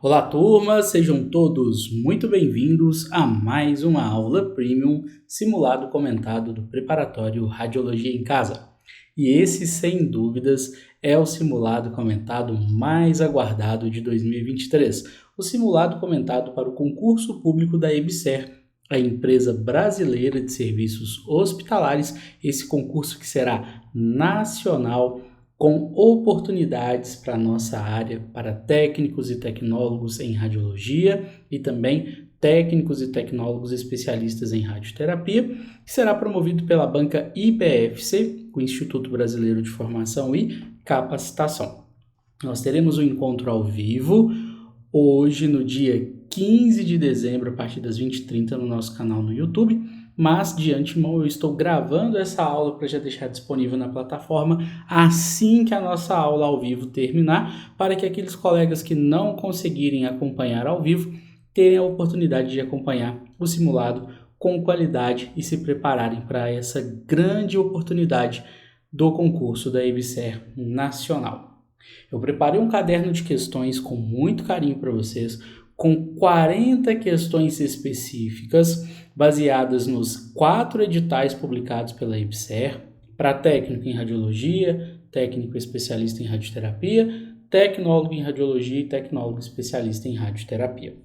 Olá, turma! Sejam todos muito bem-vindos a mais uma aula Premium simulado comentado do preparatório Radiologia em Casa. E esse, sem dúvidas, é o simulado comentado mais aguardado de 2023, o simulado comentado para o concurso público da EBSER, a empresa brasileira de serviços hospitalares, esse concurso que será nacional, com oportunidades para a nossa área, para técnicos e tecnólogos em radiologia e também técnicos e tecnólogos especialistas em radioterapia, que será promovido pela banca IBFC, o Instituto Brasileiro de Formação e Capacitação. Nós teremos um encontro ao vivo hoje, no dia 15 de dezembro, a partir das 20h30, no nosso canal no YouTube, mas de antemão eu estou gravando essa aula para já deixar disponível na plataforma assim que a nossa aula ao vivo terminar, para que aqueles colegas que não conseguirem acompanhar ao vivo tenham a oportunidade de acompanhar o simulado com qualidade e se prepararem para essa grande oportunidade do concurso da EBSER Nacional. Eu preparei um caderno de questões com muito carinho para vocês, com 40 questões específicas, baseadas nos 4 editais publicados pela EBSER, para técnico em radiologia, técnico especialista em radioterapia, tecnólogo em radiologia e tecnólogo especialista em radioterapia.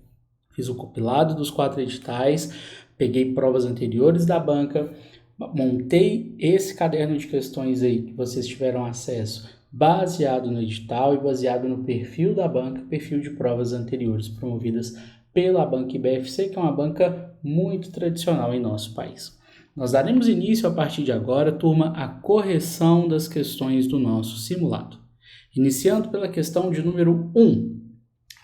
Fiz o compilado dos 4 editais, peguei provas anteriores da banca, montei esse caderno de questões aí que vocês tiveram acesso, baseado no edital e baseado no perfil da banca, perfil de provas anteriores promovidas pela banca IBFC, que é uma banca muito tradicional em nosso país. Nós daremos início a partir de agora, turma, à correção das questões do nosso simulado. Iniciando pela questão de número 1.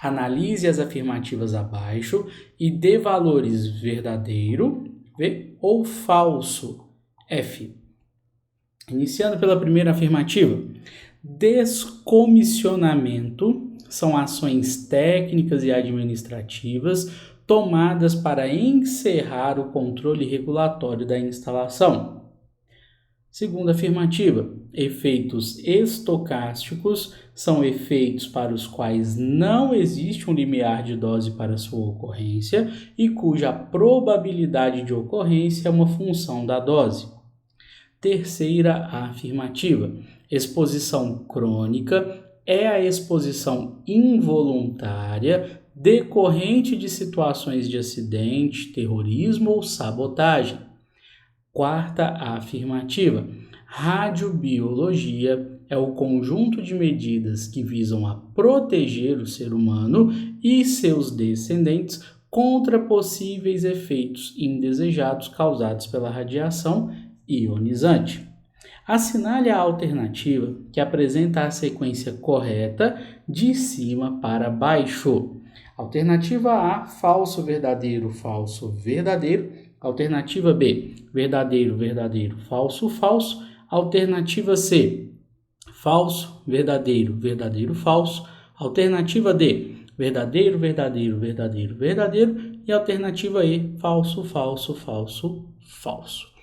Analise as afirmativas abaixo e dê valores verdadeiro, V, ou falso, F. Iniciando pela primeira afirmativa. Descomissionamento são ações técnicas e administrativas tomadas para encerrar o controle regulatório da instalação. Segunda afirmativa, efeitos estocásticos são efeitos para os quais não existe um limiar de dose para sua ocorrência e cuja probabilidade de ocorrência é uma função da dose. Terceira afirmativa, exposição crônica é a exposição involuntária decorrente de situações de acidente, terrorismo ou sabotagem. Quarta afirmativa, radiobiologia é o conjunto de medidas que visam a proteger o ser humano e seus descendentes contra possíveis efeitos indesejados causados pela radiação ionizante. Assinale a alternativa que apresenta a sequência correta de cima para baixo. Alternativa A, falso, verdadeiro, falso, verdadeiro. Alternativa B, verdadeiro, verdadeiro, falso, falso. Alternativa C, falso, verdadeiro, verdadeiro, falso. Alternativa D, verdadeiro, verdadeiro, verdadeiro, verdadeiro. E alternativa E, falso, falso, falso, falso.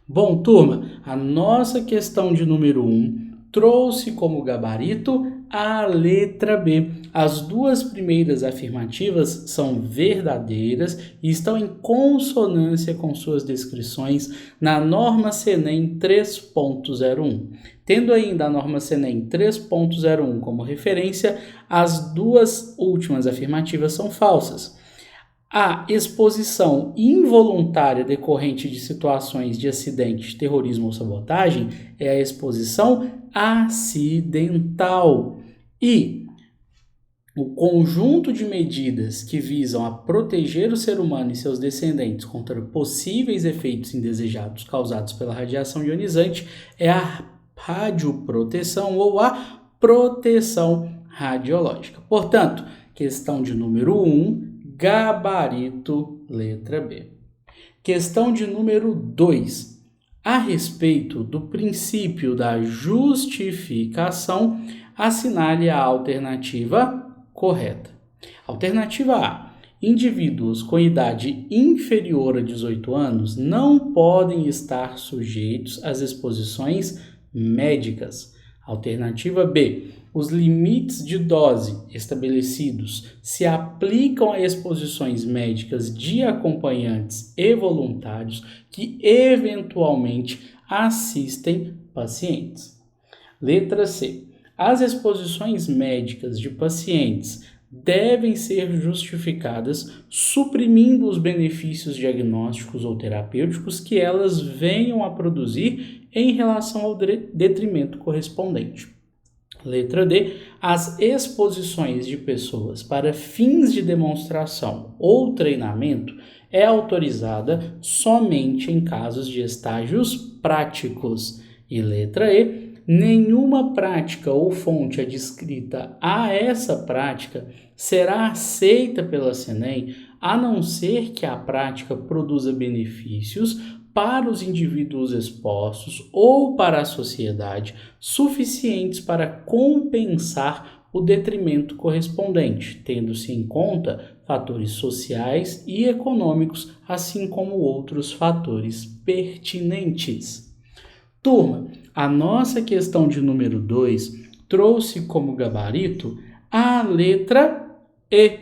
Bom, turma, a nossa questão de número 1 trouxe como gabarito a letra B. As duas primeiras afirmativas são verdadeiras e estão em consonância com suas descrições na norma CNEM 3.01. Tendo ainda a norma CNEM 3.01 como referência, as duas últimas afirmativas são falsas. A exposição involuntária decorrente de situações de acidente, terrorismo ou sabotagem é a exposição acidental. E o conjunto de medidas que visam a proteger o ser humano e seus descendentes contra possíveis efeitos indesejados causados pela radiação ionizante é a radioproteção ou a proteção radiológica. Portanto, questão de número 1, gabarito, letra B. Questão de número 2. A respeito do princípio da justificação, assinale a alternativa correta. Alternativa A. Indivíduos com idade inferior a 18 anos não podem estar sujeitos às exposições médicas. Alternativa B. Os limites de dose estabelecidos se aplicam a exposições médicas de acompanhantes e voluntários que eventualmente assistem pacientes. Letra C. As exposições médicas de pacientes devem ser justificadas suprimindo os benefícios diagnósticos ou terapêuticos que elas venham a produzir em relação ao detrimento correspondente. Letra D. As exposições de pessoas para fins de demonstração ou treinamento é autorizada somente em casos de estágios práticos. E letra E. Nenhuma prática ou fonte adscrita a essa prática será aceita pela CNEM, a não ser que a prática produza benefícios para os indivíduos expostos ou para a sociedade suficientes para compensar o detrimento correspondente, tendo-se em conta fatores sociais e econômicos, assim como outros fatores pertinentes. Turma, a nossa questão de número 2 trouxe como gabarito a letra E.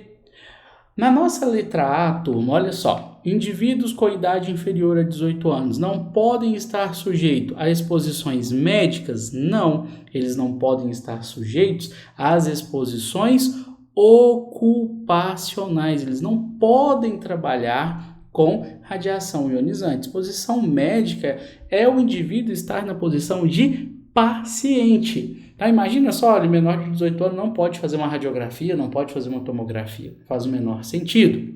Na nossa letra A, turma, olha só, indivíduos com idade inferior a 18 anos não podem estar sujeitos a exposições médicas? Não, eles não podem estar sujeitos às exposições ocupacionais, eles não podem trabalhar com radiação ionizante. Exposição médica é o indivíduo estar na posição de paciente. Tá? Imagina só, olha, menor de 18 anos não pode fazer uma radiografia, não pode fazer uma tomografia. Faz o menor sentido.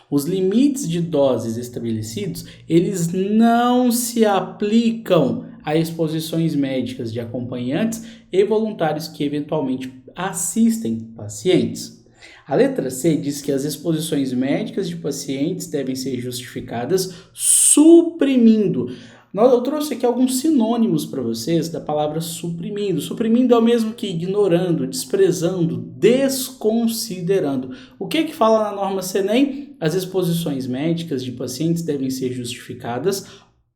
Os limites de doses estabelecidos, eles não se aplicam a exposições médicas de acompanhantes e voluntários que eventualmente assistem pacientes. A letra C diz que as exposições médicas de pacientes devem ser justificadas suprimindo. Eu trouxe aqui alguns sinônimos para vocês da palavra suprimindo. Suprimindo é o mesmo que ignorando, desprezando, desconsiderando. O que fala na norma CNEM? As exposições médicas de pacientes devem ser justificadas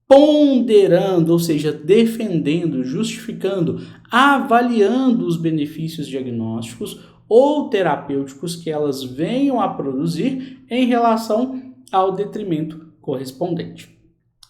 ponderando, ou seja, defendendo, justificando, avaliando os benefícios diagnósticos ou terapêuticos que elas venham a produzir em relação ao detrimento correspondente.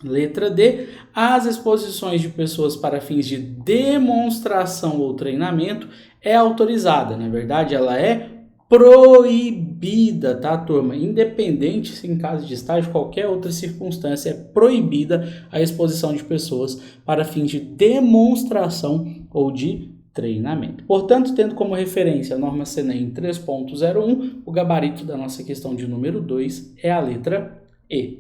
Letra D. As exposições de pessoas para fins de demonstração ou treinamento é autorizada. Na verdade, ela é proibida, tá, turma? Independente se em caso de estágio, qualquer outra circunstância, é proibida a exposição de pessoas para fins de demonstração ou de treinamento. Portanto, tendo como referência a norma CNEM 3.01, o gabarito da nossa questão de número 2 é a letra E.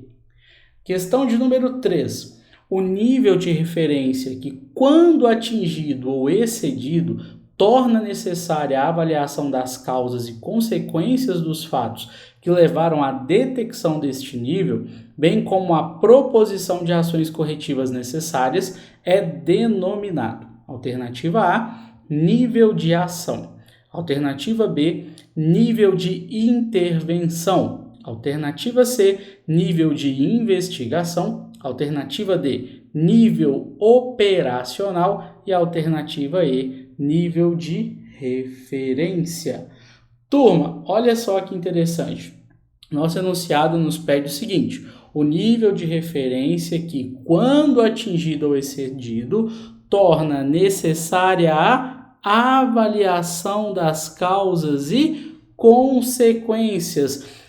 Questão de número 3. O nível de referência que, quando atingido ou excedido, torna necessária a avaliação das causas e consequências dos fatos que levaram à detecção deste nível, bem como a proposição de ações corretivas necessárias, é denominado. Alternativa A, nível de ação. Alternativa B, nível de intervenção. Alternativa C, nível de investigação. Alternativa D, nível operacional. E alternativa E, nível de referência. Turma, olha só que interessante. Nosso enunciado nos pede o seguinte: o nível de referência que, quando atingido ou excedido, torna necessária a avaliação das causas e consequências.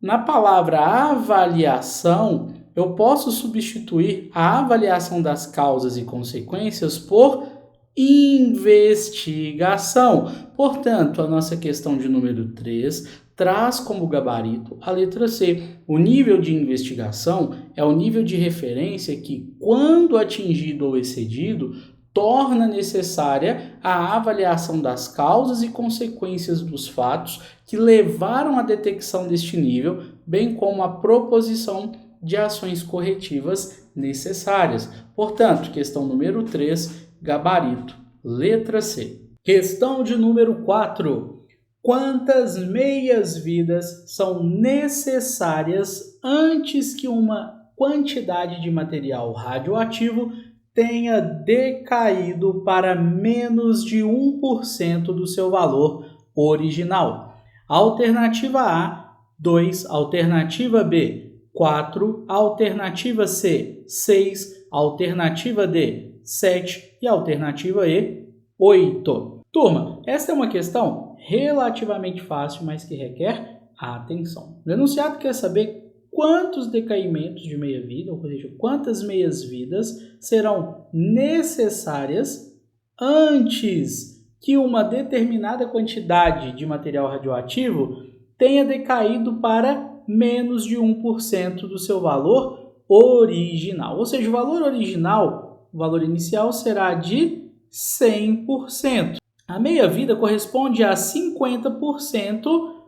Na palavra avaliação, eu posso substituir a avaliação das causas e consequências por investigação. Portanto, a nossa questão de número 3 traz como gabarito a letra C. O nível de investigação é o nível de referência que, quando atingido ou excedido, torna necessária a avaliação das causas e consequências dos fatos que levaram à detecção deste nível, bem como a proposição de ações corretivas necessárias. Portanto, questão número 3, gabarito, letra C. Questão de número 4. Quantas meias-vidas são necessárias antes que uma quantidade de material radioativo tenha decaído para menos de 1% do seu valor original. Alternativa A, 2. Alternativa B, 4. Alternativa C, 6. Alternativa D, 7. E alternativa E, 8. Turma, esta é uma questão relativamente fácil, mas que requer atenção. O enunciado quer saber quantos decaimentos de meia-vida, ou seja, quantas meias-vidas serão necessárias antes que uma determinada quantidade de material radioativo tenha decaído para menos de 1% do seu valor original. Ou seja, o valor original, o valor inicial será de 100%. A meia-vida corresponde a 50%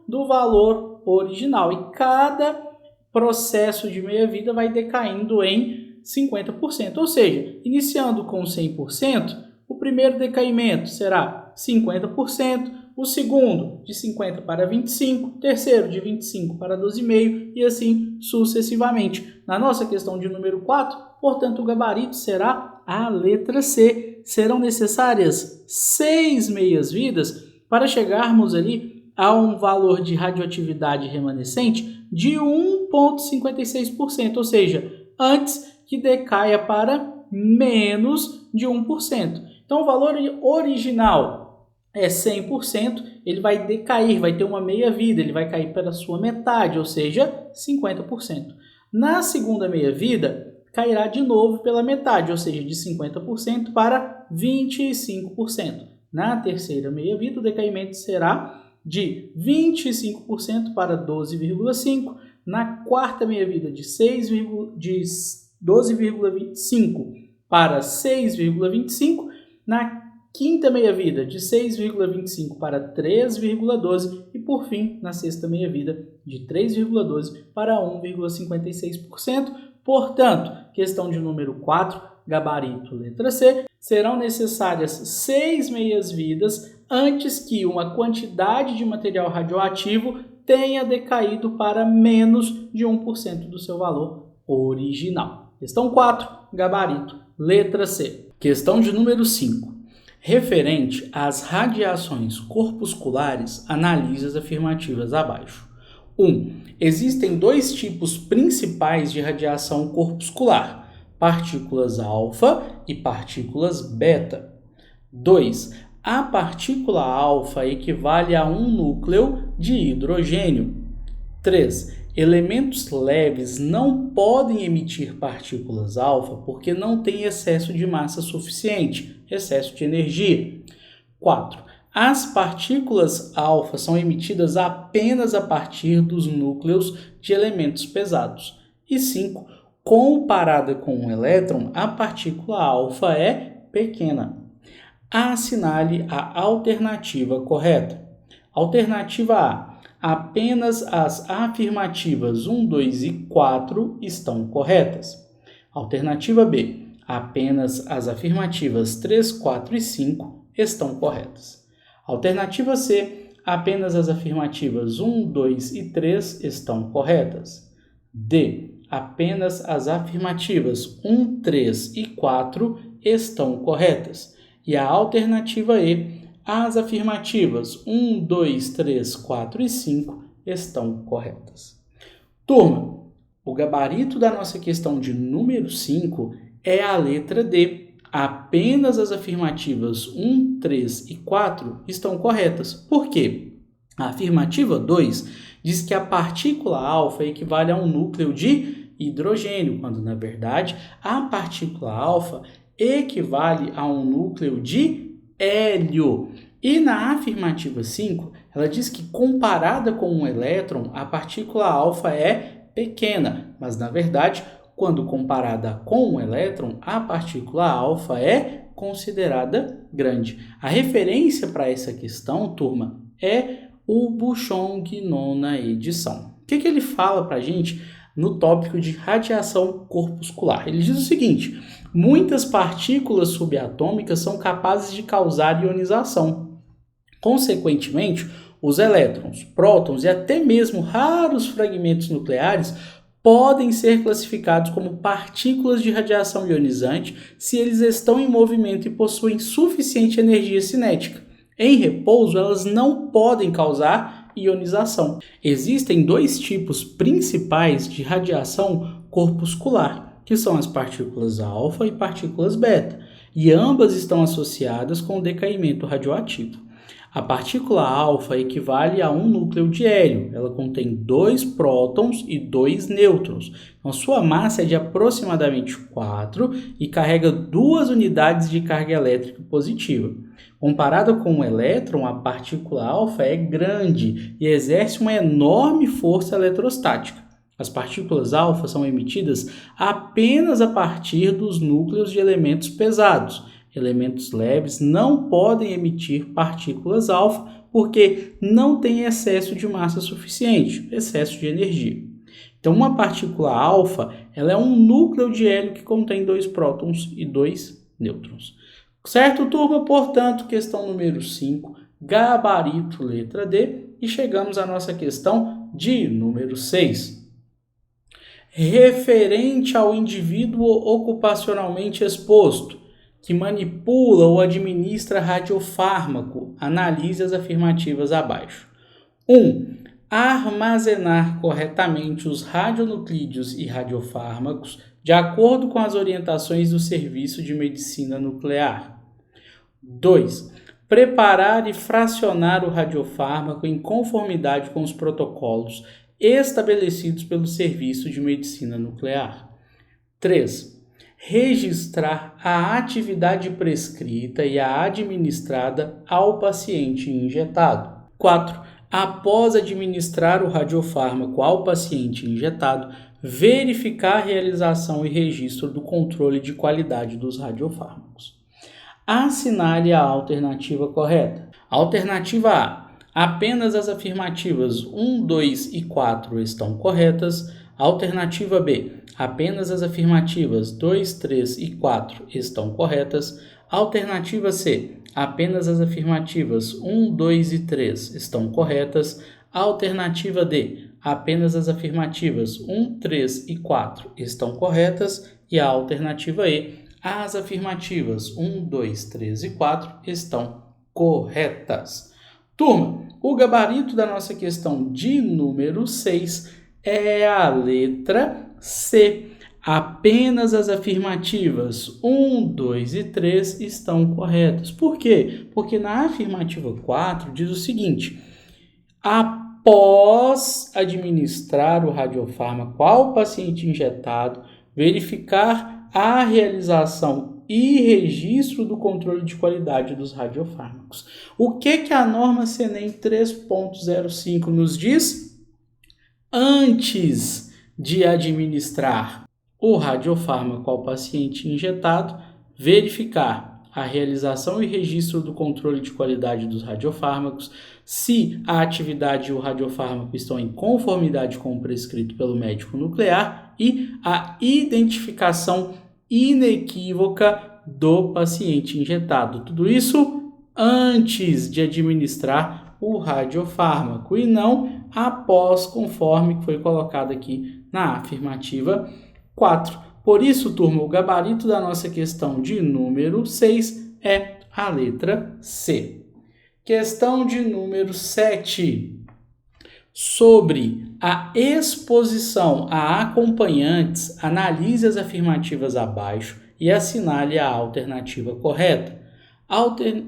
do valor original e cada processo de meia-vida vai decaindo em 50%. Ou seja, iniciando com 100%, o primeiro decaimento será 50%, o segundo de 50 para 25, o terceiro de 25 para 12,5 e assim sucessivamente. Na nossa questão de número 4, portanto, o gabarito será a letra C. Serão necessárias 6 meias-vidas para chegarmos ali a um valor de radioatividade remanescente de 1,56%, ou seja, antes que decaia para menos de 1%. Então, o valor original é 100%, ele vai decair, vai ter uma meia-vida, ele vai cair para a sua metade, ou seja, 50%. Na segunda meia-vida, cairá de novo pela metade, ou seja, de 50% para 25%. Na terceira meia-vida, o decaimento será de 25% para 12,5%. Na quarta meia-vida, de 12,25% para 6,25%. Na quinta meia-vida, de 6,25% para 3,12%. E, por fim, na sexta meia-vida, de 3,12% para 1,56%. Portanto, questão de número 4, gabarito letra C, serão necessárias 6 meias-vidas antes que uma quantidade de material radioativo tenha decaído para menos de 1% do seu valor original. Questão 4, gabarito letra C. Questão de número 5. Referente às radiações corpusculares, analise as afirmativas abaixo. 1. Existem 2 tipos principais de radiação corpuscular, partículas alfa e partículas beta. 2. A partícula alfa equivale a um núcleo de hidrogênio. 3. Elementos leves não podem emitir partículas alfa porque não têm excesso de massa suficiente, excesso de energia. 4. As partículas alfa são emitidas apenas a partir dos núcleos de elementos pesados. E 5. Comparada com um elétron, a partícula alfa é pequena. Assinale a alternativa correta. Alternativa A. Apenas as afirmativas 1, 2 e 4 estão corretas. Alternativa B. Apenas as afirmativas 3, 4 e 5 estão corretas. Alternativa C, apenas as afirmativas 1, 2 e 3 estão corretas. D, apenas as afirmativas 1, 3 e 4 estão corretas. E a alternativa E, as afirmativas 1, 2, 3, 4 e 5 estão corretas. Turma, o gabarito da nossa questão de número 5 é a letra D. Apenas as afirmativas 1, 3 e 4 estão corretas. Por quê? A afirmativa 2 diz que a partícula alfa equivale a um núcleo de hidrogênio, quando, na verdade, a partícula alfa equivale a um núcleo de hélio. E na afirmativa 5, ela diz que, comparada com um elétron, a partícula alfa é pequena, mas, na verdade, quando comparada com um elétron, a partícula alfa é considerada grande. A referência para essa questão, turma, é o Buchong, nona edição. O que ele fala para a gente no tópico de radiação corpuscular? Ele diz o seguinte: muitas partículas subatômicas são capazes de causar ionização. Consequentemente, os elétrons, prótons e até mesmo raros fragmentos nucleares podem ser classificados como partículas de radiação ionizante se eles estão em movimento e possuem suficiente energia cinética. Em repouso, elas não podem causar ionização. Existem dois tipos principais de radiação corpuscular, que são as partículas alfa e partículas beta, e ambas estão associadas com o decaimento radioativo. A partícula alfa equivale a um núcleo de hélio. Ela contém 2 prótons e 2 nêutrons. Então, sua massa é de aproximadamente 4 e carrega 2 unidades de carga elétrica positiva. Comparada com o elétron, a partícula alfa é grande e exerce uma enorme força eletrostática. As partículas alfa são emitidas apenas a partir dos núcleos de elementos pesados. Elementos leves não podem emitir partículas alfa porque não têm excesso de massa suficiente, excesso de energia. Então, uma partícula alfa ela é um núcleo de hélio que contém 2 prótons e 2 nêutrons. Certo, turma? Portanto, questão número 5, gabarito letra D, e chegamos à nossa questão de número 6. Referente ao indivíduo ocupacionalmente exposto, que manipula ou administra radiofármaco, analise as afirmativas abaixo. 1. Armazenar corretamente os radionuclídeos e radiofármacos de acordo com as orientações do Serviço de Medicina Nuclear. 2. Preparar e fracionar o radiofármaco em conformidade com os protocolos estabelecidos pelo Serviço de Medicina Nuclear. 3. Registrar a atividade prescrita e a administrada ao paciente injetado. 4. Após administrar o radiofármaco ao paciente injetado, verificar a realização e registro do controle de qualidade dos radiofármacos. Assinale a alternativa correta. Alternativa A. Apenas as afirmativas 1, 2 e 4 estão corretas. Alternativa B. Apenas as afirmativas 2, 3 e 4 estão corretas. Alternativa C. Apenas as afirmativas 1, 2 e 3 estão corretas. Alternativa D. Apenas as afirmativas 1, 3 e 4 estão corretas. E a alternativa E. As afirmativas 1, 2, 3 e 4 estão corretas. Turma, o gabarito da nossa questão de número 6 é a letra C. Apenas as afirmativas 1, 2 e 3 estão corretas. Por quê? Porque na afirmativa 4 diz o seguinte: após administrar o radiofármaco ao paciente injetado, verificar a realização e registro do controle de qualidade dos radiofármacos. O que a norma CNEM 3.05 nos diz? Antes de administrar o radiofármaco ao paciente injetado, verificar a realização e registro do controle de qualidade dos radiofármacos, se a atividade e o radiofármaco estão em conformidade com o prescrito pelo médico nuclear e a identificação inequívoca do paciente injetado. Tudo isso antes de administrar o radiofármaco e não após, conforme foi colocado aqui na afirmativa 4. Por isso, turma, o gabarito da nossa questão de número 6 é a letra C. Questão de número 7. Sobre a exposição a acompanhantes, analise as afirmativas abaixo e assinale a alternativa correta.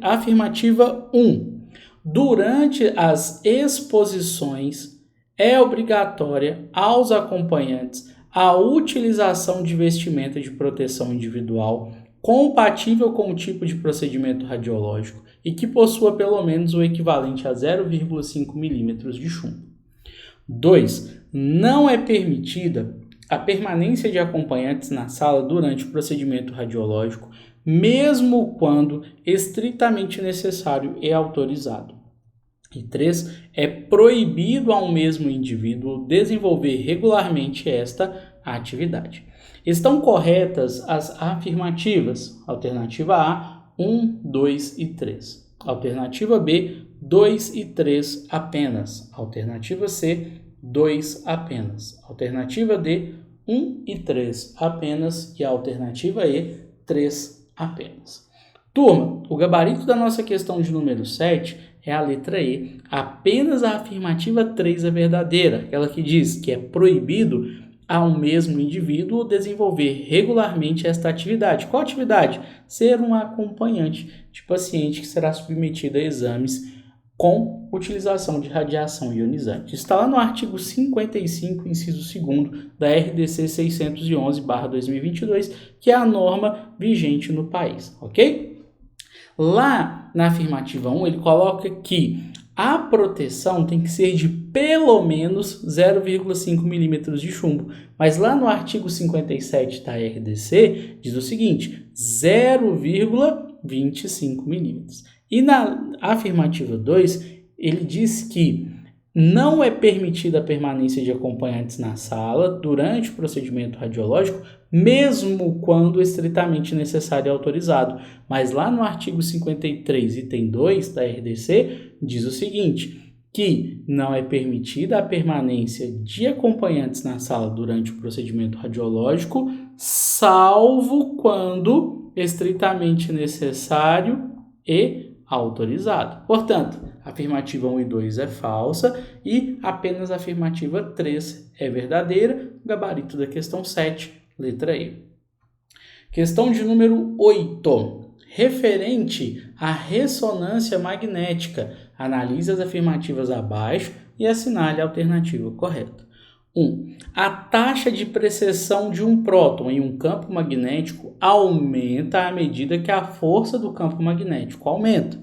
Afirmativa 1. Durante as exposições, é obrigatória aos acompanhantes a utilização de vestimenta de proteção individual compatível com o tipo de procedimento radiológico e que possua pelo menos o equivalente a 0,5 milímetros de chumbo. 2. Não é permitida a permanência de acompanhantes na sala durante o procedimento radiológico, mesmo quando estritamente necessário e autorizado. E 3. É proibido ao mesmo indivíduo desenvolver regularmente esta atividade. Estão corretas as afirmativas. Alternativa A, 1, 2 e 3. Alternativa B, 2 e 3 apenas. Alternativa C, 2 apenas. Alternativa D, 1 e 3 apenas. E a alternativa E, 3 apenas. Turma, o gabarito da nossa questão de número 7 é a letra E. Apenas a afirmativa 3 é verdadeira, aquela que diz que é proibido ao mesmo indivíduo desenvolver regularmente esta atividade. Qual atividade? Ser um acompanhante de paciente que será submetido a exames com utilização de radiação ionizante. Está lá no artigo 55, inciso 2º da RDC 611/2022, que é a norma vigente no país, ok? Lá na afirmativa 1, ele coloca que a proteção tem que ser de pelo menos 0,5 milímetros de chumbo. Mas lá no artigo 57 da RDC, diz o seguinte, 0,25 milímetros. E na afirmativa 2, ele diz que não é permitida a permanência de acompanhantes na sala durante o procedimento radiológico, mesmo quando estritamente necessário e autorizado. Mas lá no artigo 53, item 2 da RDC, diz o seguinte, que não é permitida a permanência de acompanhantes na sala durante o procedimento radiológico, salvo quando estritamente necessário e autorizado. Portanto, a afirmativa 1 e 2 é falsa e apenas a afirmativa 3 é verdadeira. O gabarito da questão 7, letra E. Questão de número 8. Referente à ressonância magnética, analise as afirmativas abaixo e assinale a alternativa correta. 1. A taxa de precessão de um próton em um campo magnético aumenta à medida que a força do campo magnético aumenta.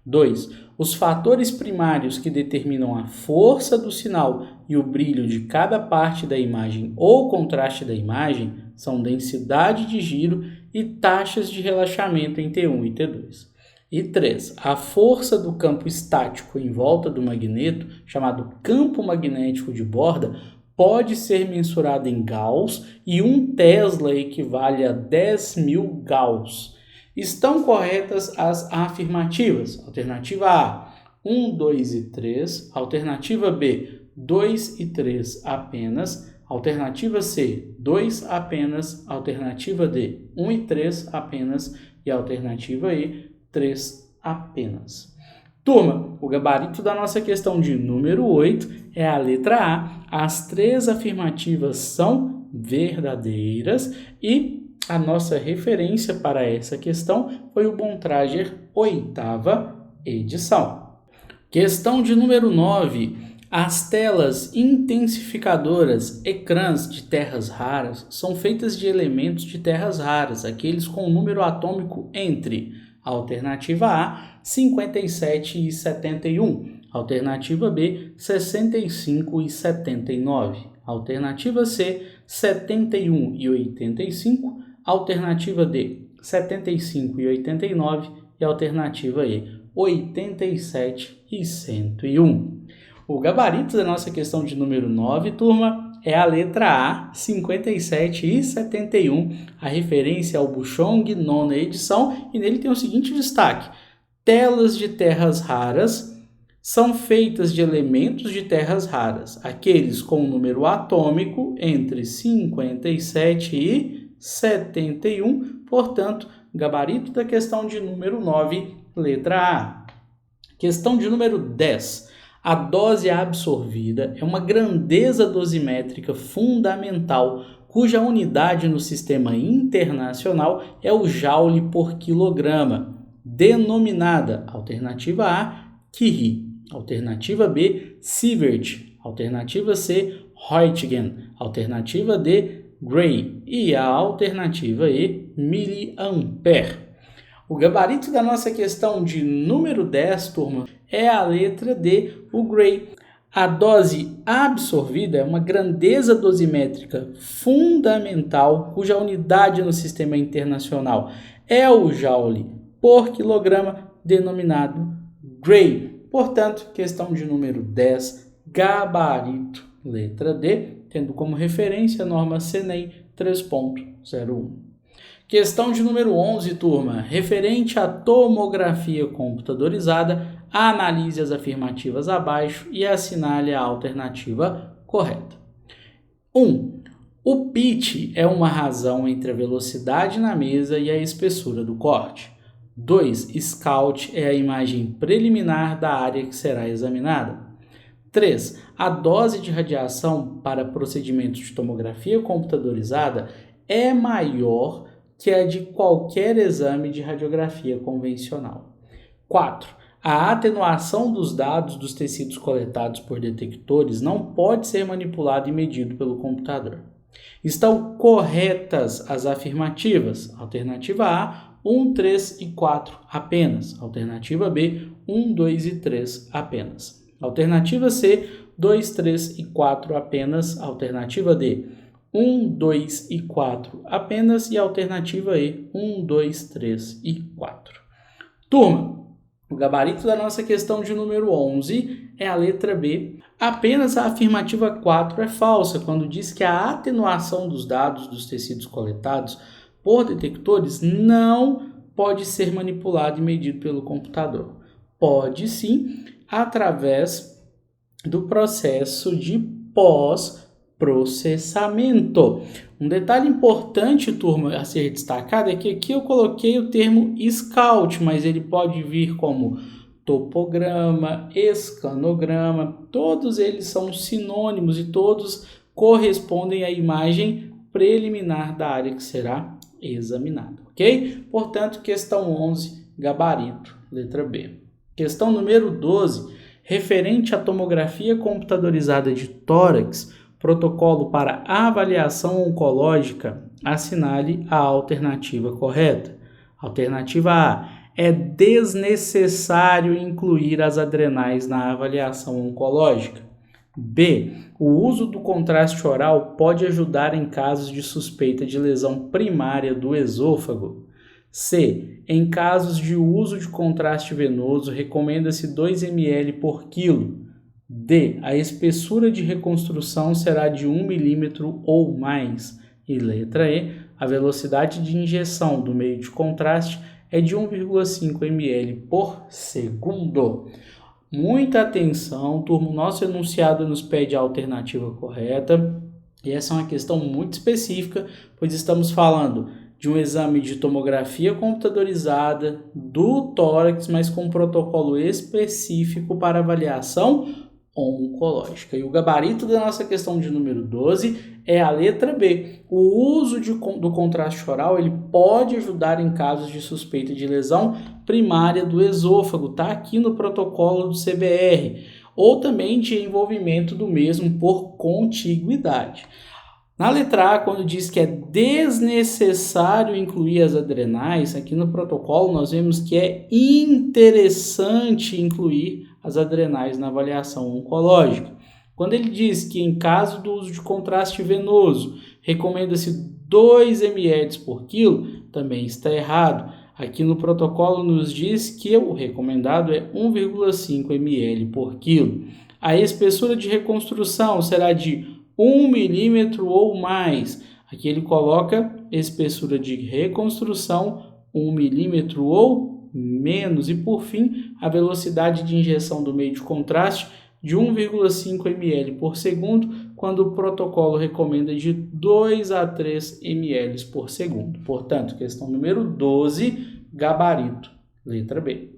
2. Os fatores primários que determinam a força do sinal e o brilho de cada parte da imagem ou contraste da imagem são densidade de giro e taxas de relaxamento em T1 e T2. E 3. A força do campo estático em volta do magneto, chamado campo magnético de borda, pode ser mensurada em Gauss e 1 Tesla equivale a 10.000 Gauss. Estão corretas as afirmativas. Alternativa A, 1, 2 e 3. Alternativa B, 2 e 3 apenas. Alternativa C, 2 apenas. Alternativa D, 1 e 3 apenas. E alternativa E, 3 apenas. Turma, o gabarito da nossa questão de número 8 é a letra A. As 3 afirmativas são verdadeiras e a nossa referência para essa questão foi o Bontrager, 8ª edição. Questão de número 9. As telas intensificadoras, ecrãs de terras raras, são feitas de elementos de terras raras, aqueles com o número atômico entre alternativa A, 57 e 71, alternativa B, 65 e 79, alternativa C, 71 e 85, alternativa D, 75 e 89 e alternativa E, 87 e 101. O gabarito da nossa questão de número 9, turma, é a letra A, 57 e 71, a referência ao Buchong, 9ª edição, e nele tem o seguinte destaque: telas de terras raras são feitas de elementos de terras raras, aqueles com o número atômico entre 57 e 71, portanto, gabarito da questão de número 9, letra A. Questão de número 10. A dose absorvida é uma grandeza dosimétrica fundamental, cuja unidade no sistema internacional é o joule por quilograma, denominada alternativa A, Curie, alternativa B, Sievert, alternativa C, Roentgen, alternativa D, Gray e a alternativa E, miliampere. O gabarito da nossa questão de número 10, turma, é a letra D, o Gray. A dose absorvida é uma grandeza dosimétrica fundamental, cuja unidade no sistema internacional é o joule por quilograma, denominado Gray. Portanto, questão de número 10, gabarito, letra D, tendo como referência a norma CNEM 3.01. Questão de número 11, turma. Referente à tomografia computadorizada, analise as afirmativas abaixo e assinale a alternativa correta. 1. O pitch é uma razão entre a velocidade na mesa e a espessura do corte. 2. Scout é a imagem preliminar da área que será examinada. 3. A dose de radiação para procedimentos de tomografia computadorizada é maior que a de qualquer exame de radiografia convencional. 4. A atenuação dos dados dos tecidos coletados por detectores não pode ser manipulado e medido pelo computador. Estão corretas as afirmativas. Alternativa A, 1, 3 e 4 apenas. Alternativa B, 1, 2 e 3 apenas. Alternativa C, 2, 3 e 4 apenas. Alternativa D, 1, 2 e 4 apenas. E alternativa E, 1, 2, 3 e 4. Turma, o gabarito da nossa questão de número 11 é a letra B. Apenas a afirmativa 4 é falsa, quando diz que a atenuação dos dados dos tecidos coletados por detectores não pode ser manipulado e medido pelo computador. Pode sim, através do processo de pós-processamento. Um detalhe importante, turma, a ser destacado é que aqui eu coloquei o termo Scout, mas ele pode vir como topograma, escanograma, todos eles são sinônimos e todos correspondem à imagem preliminar da área que será examinada, ok? Portanto, questão 11, gabarito, letra B. Questão número 12, referente à tomografia computadorizada de tórax, protocolo para avaliação oncológica, assinale a alternativa correta. Alternativa A, é desnecessário incluir as adrenais na avaliação oncológica. B, o uso do contraste oral pode ajudar em casos de suspeita de lesão primária do esôfago. C, em casos de uso de contraste venoso, recomenda-se 2 ml por quilo. D, a espessura de reconstrução será de 1 milímetro ou mais. E letra E, a velocidade de injeção do meio de contraste é de 1,5 ml por segundo. Muita atenção, turma, o nosso enunciado nos pede a alternativa correta. E essa é uma questão muito específica, pois estamos falando de um exame de tomografia computadorizada do tórax, mas com um protocolo específico para avaliação oncológica. E o gabarito da nossa questão de número 12 é a letra B. O uso do contraste oral ele pode ajudar em casos de suspeita de lesão primária do esôfago, está aqui no protocolo do CBR, ou também de envolvimento do mesmo por contiguidade. Na letra A, quando diz que é desnecessário incluir as adrenais, aqui no protocolo nós vemos que é interessante incluir as adrenais na avaliação oncológica. Quando ele diz que em caso do uso de contraste venoso, recomenda-se 2 ml por quilo, também está errado. Aqui no protocolo nos diz que o recomendado é 1,5 ml por quilo. A espessura de reconstrução será de 1 milímetro ou mais. Aqui ele coloca espessura de reconstrução 1 milímetro ou menos. E por fim, a velocidade de injeção do meio de contraste de 1,5 ml por segundo, quando o protocolo recomenda de 2 a 3 ml por segundo. Portanto, questão número 12, gabarito, letra B.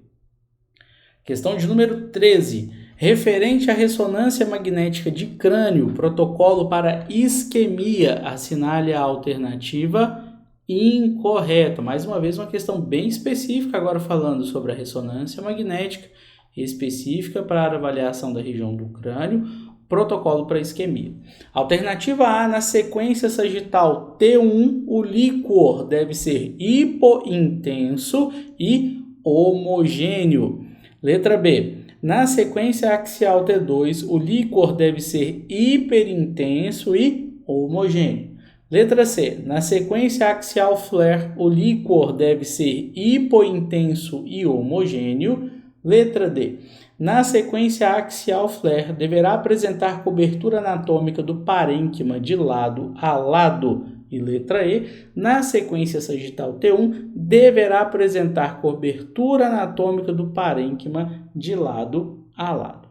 Questão de número 13. Referente à ressonância magnética de crânio, protocolo para isquemia, assinale a alternativa incorreta. Mais uma vez, uma questão bem específica, agora falando sobre a ressonância magnética, específica para a avaliação da região do crânio, protocolo para isquemia. Alternativa A, na sequência sagital T1, o líquor deve ser hipointenso e homogêneo. Letra B, na sequência axial T2, o líquor deve ser hiperintenso e homogêneo. Letra C, na sequência axial flare, o líquor deve ser hipointenso e homogêneo. Letra D, na sequência axial flare, deverá apresentar cobertura anatômica do parênquima de lado a lado. e letra E, na sequência sagital T1, deverá apresentar cobertura anatômica do parênquima de lado a lado.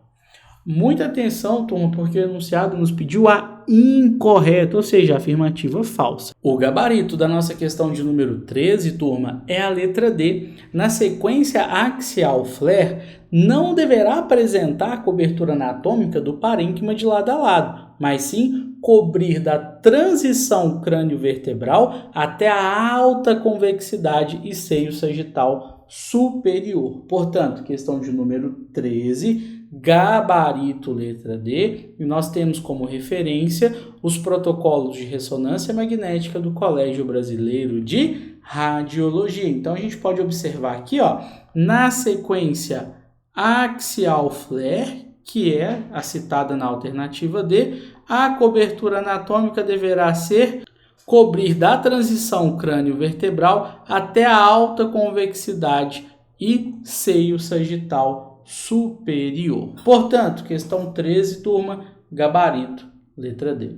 Muita atenção, turma, porque o enunciado nos pediu a incorreta, ou seja, a afirmativa falsa. O gabarito da nossa questão de número 13, turma, é a letra D. Na sequência axial flare, não deverá apresentar cobertura anatômica do parênquima de lado a lado, mas sim cobrir da transição crânio-vertebral até a alta convexidade e seio sagital superior. Portanto, questão de número 13, gabarito letra D, e nós temos como referência os protocolos de ressonância magnética do Colégio Brasileiro de Radiologia. Então, a gente pode observar aqui, ó, na sequência axial flare, que é a citada na alternativa D, a cobertura anatômica deverá ser cobrir da transição crânio-vertebral até a alta convexidade e seio sagital superior. Portanto, questão 13, turma, gabarito, letra D.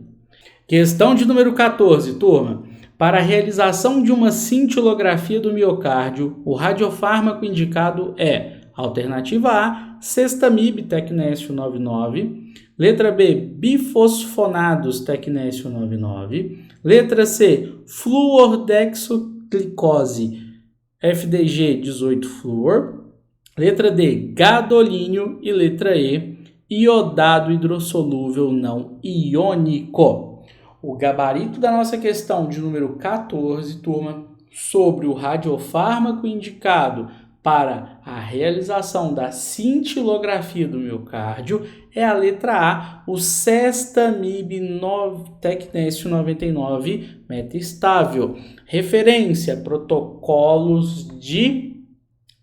Questão de número 14, turma. Para a realização de uma cintilografia do miocárdio, o radiofármaco indicado é alternativa A, Sextamib Tecnésio 99, letra B, bifosfonados Tecnésio 99, letra C, fluordexoclicose FDG 18-fluor, letra D, gadolínio e letra E, iodado hidrossolúvel não iônico. O gabarito da nossa questão de número 14, turma, sobre o radiofármaco indicado para a realização da cintilografia do miocárdio é a letra A, o Sextamib Tecnésio 99 metastável. Referência, protocolos de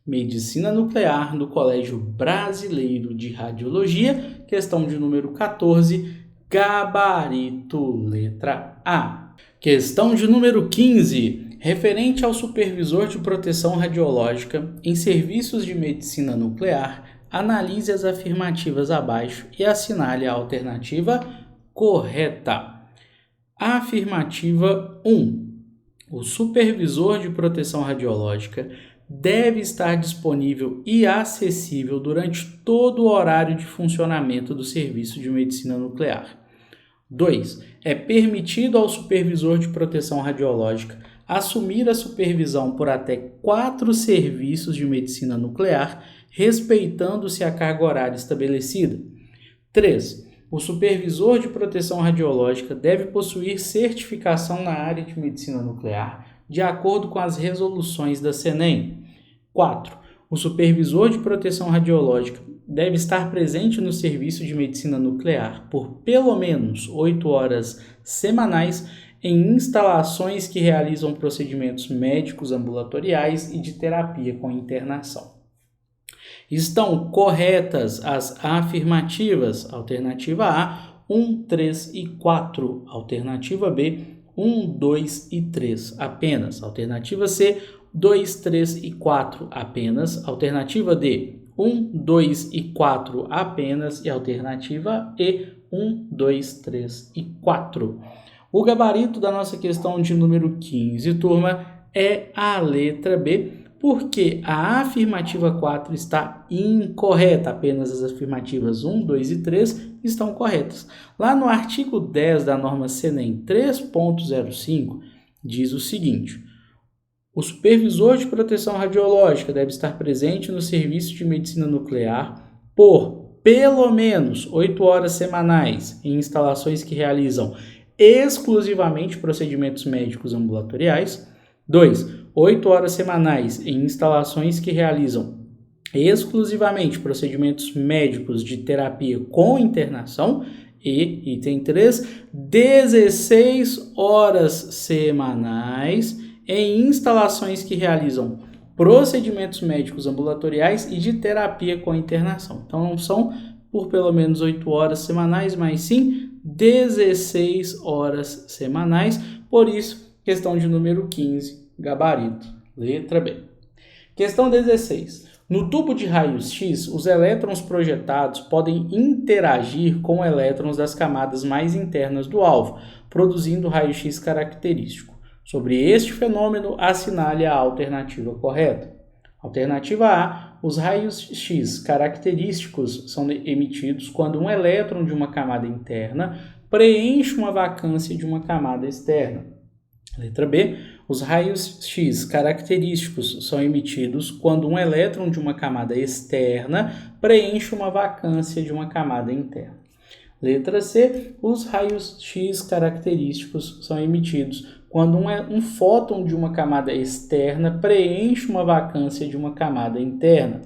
medicina nuclear do Colégio Brasileiro de Radiologia, questão de número 14, gabarito letra A. Questão de número 15. Referente ao supervisor de proteção radiológica em serviços de medicina nuclear, analise as afirmativas abaixo e assinale a alternativa correta. Afirmativa 1. O supervisor de proteção radiológica deve estar disponível e acessível durante todo o horário de funcionamento do serviço de medicina nuclear. 2. É permitido ao supervisor de proteção radiológica assumir a supervisão por até 4 serviços de medicina nuclear, respeitando-se a carga horária estabelecida. 3. O supervisor de proteção radiológica deve possuir certificação na área de medicina nuclear, de acordo com as resoluções da CNEM. 4. O supervisor de proteção radiológica deve estar presente no serviço de medicina nuclear por pelo menos 8 horas semanais em instalações que realizam procedimentos médicos ambulatoriais e de terapia com internação. Estão corretas as afirmativas, alternativa A, 1, 3 e 4, alternativa B, 1, 2 e 3 apenas, alternativa C, 2, 3 e 4 apenas, alternativa D, 1, 2 e 4 apenas e alternativa E, 1, 2, 3 e 4. O gabarito da nossa questão de número 15, turma, é a letra B, porque a afirmativa 4 está incorreta, apenas as afirmativas 1, 2 e 3 estão corretas. Lá no artigo 10 da norma CNEM 3.05, diz o seguinte: o supervisor de proteção radiológica deve estar presente no serviço de medicina nuclear por pelo menos 8 horas semanais em instalações que realizam exclusivamente procedimentos médicos ambulatoriais. 2. 8 horas semanais em instalações que realizam exclusivamente procedimentos médicos de terapia com internação. E, item 3, 16 horas semanais em instalações que realizam procedimentos médicos ambulatoriais e de terapia com internação. Então, não são por pelo menos 8 horas semanais, mas sim 16 horas semanais. Por isso, questão de número 15, gabarito, letra B. Questão 16. No tubo de raios X, os elétrons projetados podem interagir com elétrons das camadas mais internas do alvo, produzindo raio-x característico. Sobre este fenômeno, assinale a alternativa correta. Alternativa A, os raios X característicos são emitidos quando um elétron de uma camada interna preenche uma vacância de uma camada externa. Letra B, os raios X característicos são emitidos quando um elétron de uma camada externa preenche uma vacância de uma camada interna. Letra C, os raios X característicos são emitidos quando um fóton de uma camada externa preenche uma vacância de uma camada interna.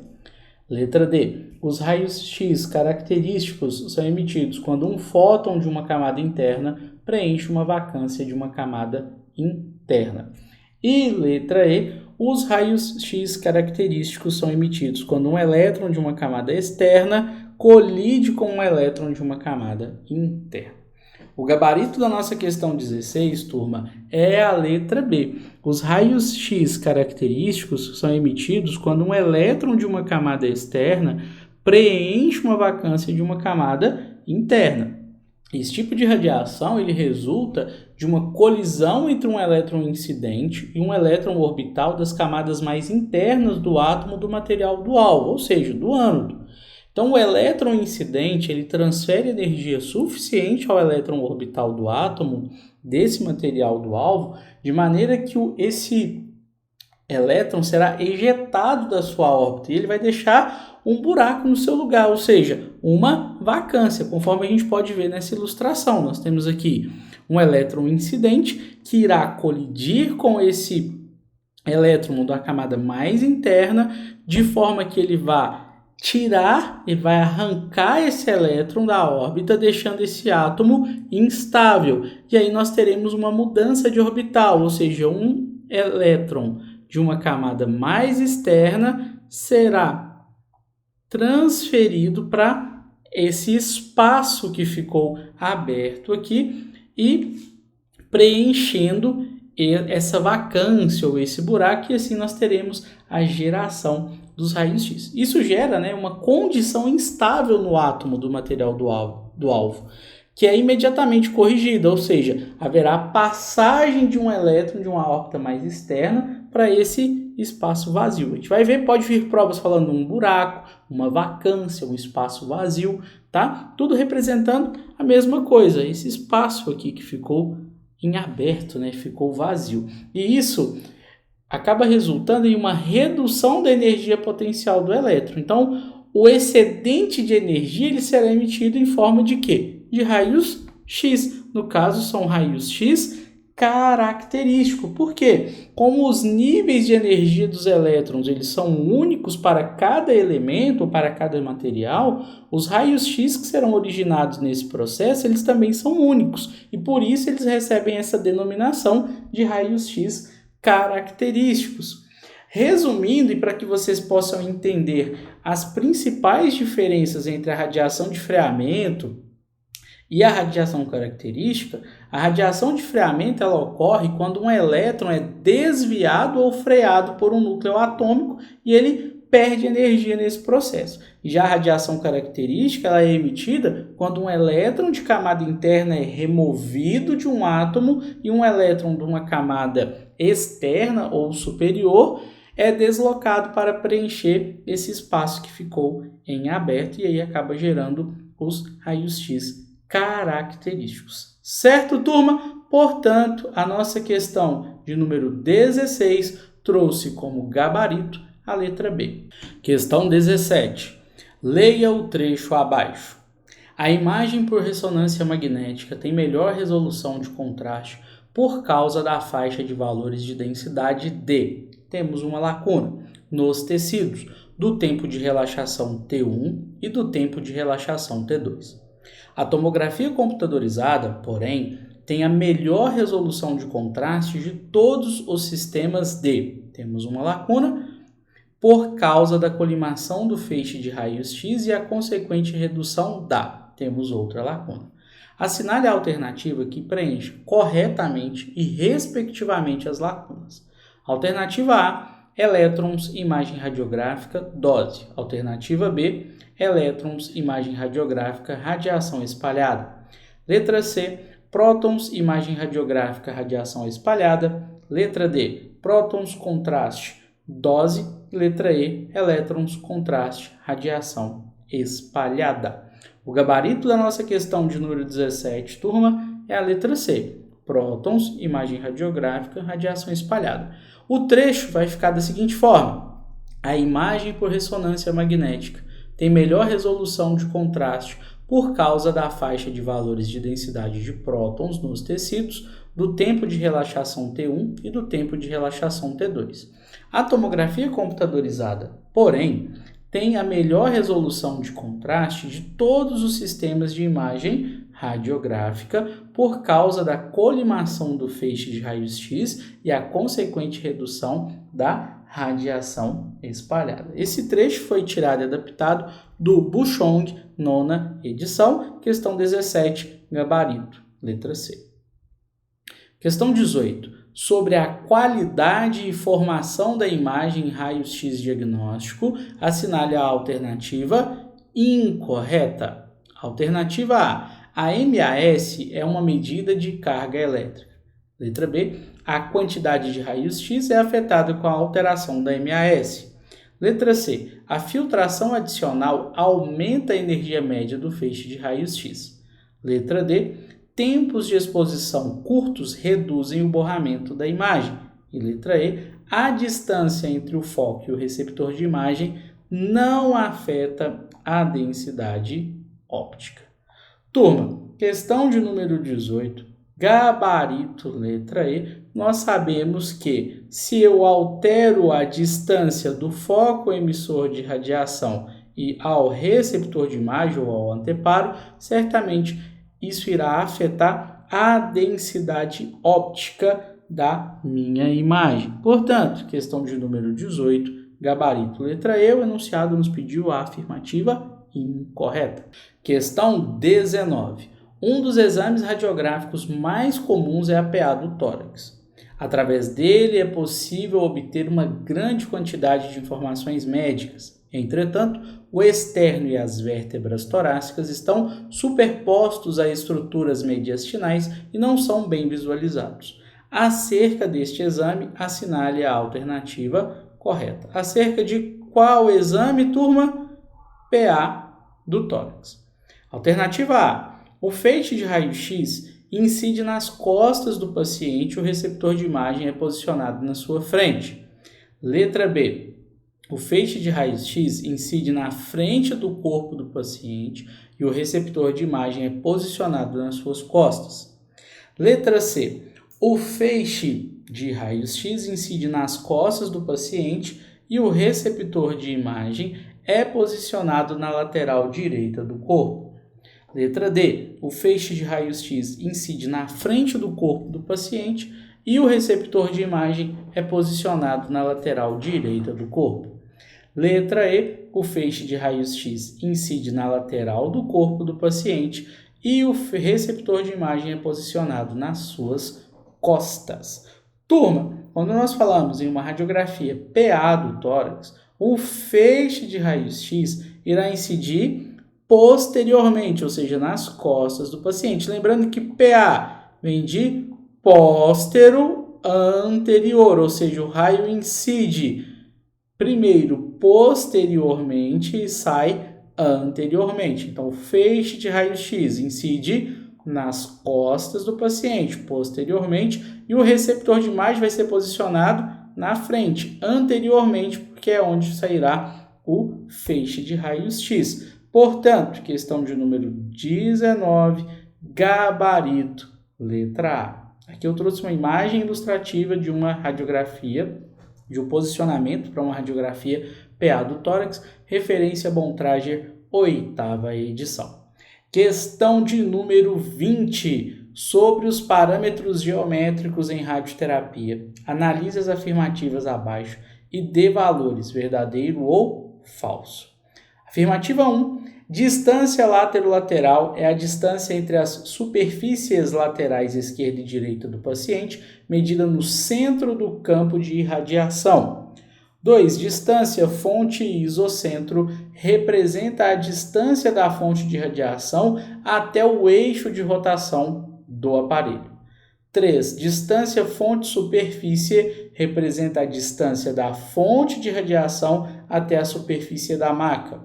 Letra D, os raios X característicos são emitidos quando um fóton de uma camada interna preenche uma vacância de uma camada interna. E letra E, os raios X característicos são emitidos quando um elétron de uma camada externa colide com um elétron de uma camada interna. O gabarito da nossa questão 16, turma, é a letra B. Os raios X característicos são emitidos quando um elétron de uma camada externa preenche uma vacância de uma camada interna. Esse tipo de radiação ele resulta de uma colisão entre um elétron incidente e um elétron orbital das camadas mais internas do átomo do material do alvo, ou seja, do ânodo. Então, o elétron incidente ele transfere energia suficiente ao elétron orbital do átomo desse material do alvo, de maneira que esse elétron será ejetado da sua órbita e ele vai deixar um buraco no seu lugar, ou seja, uma vacância, conforme a gente pode ver nessa ilustração. Nós temos aqui um elétron incidente que irá colidir com esse elétron da camada mais interna, de forma que ele vai tirar e vai arrancar esse elétron da órbita, deixando esse átomo instável. E aí nós teremos uma mudança de orbital, ou seja, um elétron de uma camada mais externa será transferido para esse espaço que ficou aberto aqui e preenchendo essa vacância ou esse buraco, e assim nós teremos a geração dos raios X. Isso gera, uma condição instável no átomo do material do alvo, que é imediatamente corrigida, ou seja, haverá passagem de um elétron de uma órbita mais externa para esse espaço vazio. A gente vai ver, pode vir provas falando um buraco, uma vacância, um espaço vazio, tá? Tudo representando a mesma coisa, esse espaço aqui que ficou em aberto, ficou vazio. E isso acaba resultando em uma redução da energia potencial do elétron. Então, o excedente de energia ele será emitido em forma de quê? De raios X. No caso, são raios X característicos. Por quê? Como os níveis de energia dos elétrons eles são únicos para cada elemento, para cada material, os raios X que serão originados nesse processo, eles também são únicos. E por isso eles recebem essa denominação de raios X característicos. Resumindo, e para que vocês possam entender as principais diferenças entre a radiação de freamento e a radiação característica, a radiação de freamento ela ocorre quando um elétron é desviado ou freado por um núcleo atômico e ele perde energia nesse processo. Já a radiação característica ela é emitida quando um elétron de camada interna é removido de um átomo e um elétron de uma camada externa ou superior é deslocado para preencher esse espaço que ficou em aberto e aí acaba gerando os raios X característicos. Certo, turma? Portanto, a nossa questão de número 16 trouxe como gabarito a letra B. Questão 17. Leia o trecho abaixo. A imagem por ressonância magnética tem melhor resolução de contraste por causa da faixa de valores de densidade D. Temos uma lacuna nos tecidos do tempo de relaxação T1 e do tempo de relaxação T2. A tomografia computadorizada, porém, tem a melhor resolução de contraste de todos os sistemas D. Temos uma lacuna por causa da colimação do feixe de raios X e a consequente redução da. Temos outra lacuna. Assinale a alternativa que preenche corretamente e respectivamente as lacunas. Alternativa A, elétrons, imagem radiográfica, dose. Alternativa B, elétrons, imagem radiográfica, radiação espalhada. Letra C, prótons, imagem radiográfica, radiação espalhada. Letra D, prótons, contraste, dose. Letra E, elétrons, contraste, radiação espalhada. O gabarito da nossa questão de número 17, turma, é a letra C, prótons, imagem radiográfica, radiação espalhada. O trecho vai ficar da seguinte forma: a imagem por ressonância magnética tem melhor resolução de contraste por causa da faixa de valores de densidade de prótons nos tecidos, do tempo de relaxação T1 e do tempo de relaxação T2. A tomografia computadorizada, porém, tem a melhor resolução de contraste de todos os sistemas de imagem radiográfica por causa da colimação do feixe de raios X e a consequente redução da radiação espalhada. Esse trecho foi tirado e adaptado do Buchong, nona edição, questão 17, gabarito, letra C. Questão 18. Sobre a qualidade e formação da imagem em raio-x diagnóstico, assinale a alternativa incorreta. Alternativa A MAS é uma medida de carga elétrica. Letra B, a quantidade de raios-x é afetada com a alteração da MAS. Letra C, a filtração adicional aumenta a energia média do feixe de raios-x. Letra D, tempos de exposição curtos reduzem o borramento da imagem. E letra E, a distância entre o foco e o receptor de imagem não afeta a densidade óptica. Turma, questão de número 18, gabarito letra E, nós sabemos que se eu altero a distância do foco emissor de radiação e ao receptor de imagem ou ao anteparo, certamente isso irá afetar a densidade óptica da minha imagem. Portanto, questão de número 18, gabarito letra E, o enunciado nos pediu a afirmativa incorreta. Questão 19. Um dos exames radiográficos mais comuns é a PA do tórax. Através dele é possível obter uma grande quantidade de informações médicas. Entretanto, o externo e as vértebras torácicas estão superpostos a estruturas mediastinais e não são bem visualizados. Acerca deste exame, assinale a alternativa correta. Acerca de qual exame, turma? PA do tórax. Alternativa A. O feixe de raio-x incide nas costas do paciente e o receptor de imagem é posicionado na sua frente. Letra B. O feixe de raios-x incide na frente do corpo do paciente e o receptor de imagem é posicionado nas suas costas. Letra C. O feixe de raios-x incide nas costas do paciente e o receptor de imagem é posicionado na lateral direita do corpo. Letra D. O feixe de raios-x incide na frente do corpo do paciente e o receptor de imagem é posicionado na lateral direita do corpo. Letra E, o feixe de raios-x incide na lateral do corpo do paciente e o receptor de imagem é posicionado nas suas costas. Turma, quando nós falamos em uma radiografia PA do tórax, o feixe de raios-x irá incidir posteriormente, ou seja, nas costas do paciente. Lembrando que PA vem de póstero anterior, ou seja, o raio incide primeiro posteriormente e sai anteriormente. Então, o feixe de raio-x incide nas costas do paciente posteriormente e o receptor de imagem vai ser posicionado na frente, anteriormente, porque é onde sairá o feixe de raios-x. Portanto, questão de número 19, gabarito, letra A. Aqui eu trouxe uma imagem ilustrativa de uma radiografia, de um posicionamento para uma radiografia PA do tórax, referência Bontrager, 8ª edição. Questão de número 20, sobre os parâmetros geométricos em radioterapia. Analise as afirmativas abaixo e dê valores verdadeiro ou falso. Afirmativa 1. Distância laterolateral é a distância entre as superfícies laterais esquerda e direita do paciente, medida no centro do campo de irradiação. 2. Distância fonte isocentro representa a distância da fonte de radiação até o eixo de rotação do aparelho. 3. Distância fonte superfície representa a distância da fonte de radiação até a superfície da maca.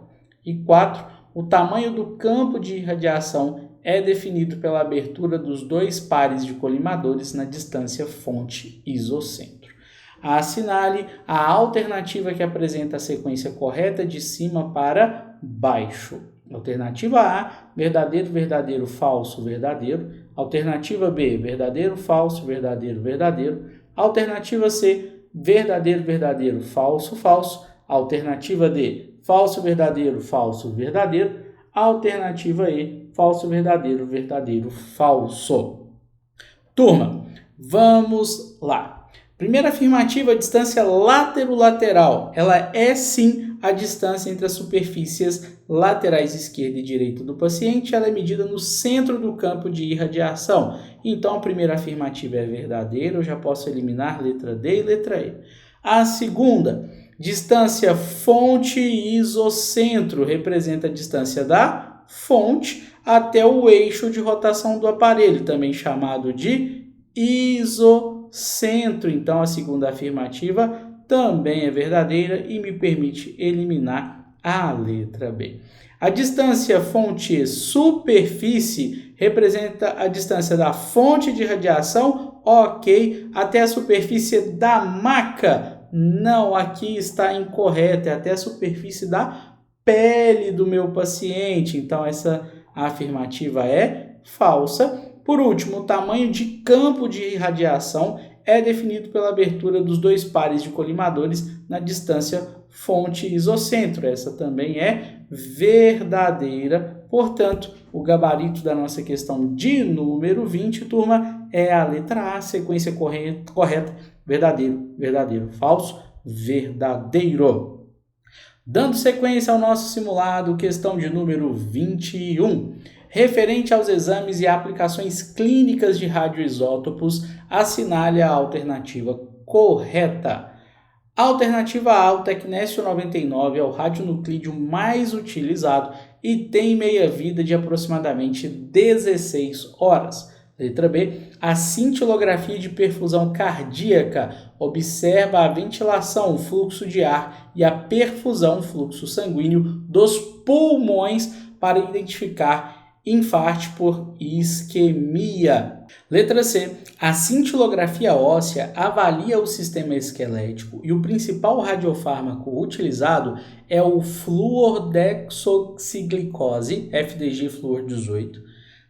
E 4. O tamanho do campo de irradiação é definido pela abertura dos dois pares de colimadores na distância fonte isocentro. Assinale a alternativa que apresenta a sequência correta de cima para baixo. Alternativa A, verdadeiro, verdadeiro, falso, verdadeiro. Alternativa B, verdadeiro, falso, verdadeiro, verdadeiro. Alternativa C, verdadeiro, verdadeiro, falso, falso. Alternativa D, falso, verdadeiro, falso, verdadeiro. Alternativa E, falso, verdadeiro, verdadeiro, falso. Turma, vamos lá. Primeira afirmativa, a distância látero-lateral. Ela é sim a distância entre as superfícies laterais esquerda e direita do paciente. Ela é medida no centro do campo de irradiação. Então, a primeira afirmativa é verdadeira. Eu já posso eliminar letra D e letra E. A segunda, distância fonte-isocentro representa a distância da fonte até o eixo de rotação do aparelho, também chamado de isocentro. Então, a segunda afirmativa também é verdadeira e me permite eliminar a letra B. A distância fonte-superfície representa a distância da fonte de radiação, ok, até a superfície da maca. Não, aqui está incorreto, é até a superfície da pele do meu paciente. Então, essa afirmativa é falsa. Por último, o tamanho de campo de irradiação é definido pela abertura dos dois pares de colimadores na distância fonte-isocentro. Essa também é verdadeira. Portanto, o gabarito da nossa questão de número 20, turma, é a letra A, sequência correta, verdadeiro, verdadeiro, falso, verdadeiro. Dando sequência ao nosso simulado, questão de número 21. Referente aos exames e aplicações clínicas de radioisótopos, assinale a alternativa correta. A alternativa A, o Tecnésio 99, é o radionuclídeo mais utilizado e tem meia-vida de aproximadamente 16 horas. Letra B, a cintilografia de perfusão cardíaca observa a ventilação, o fluxo de ar e a perfusão, fluxo sanguíneo, dos pulmões para identificar infarto por isquemia. Letra C. A cintilografia óssea avalia o sistema esquelético e o principal radiofármaco utilizado é o fluordeoxiglicose, FDG Fluor 18.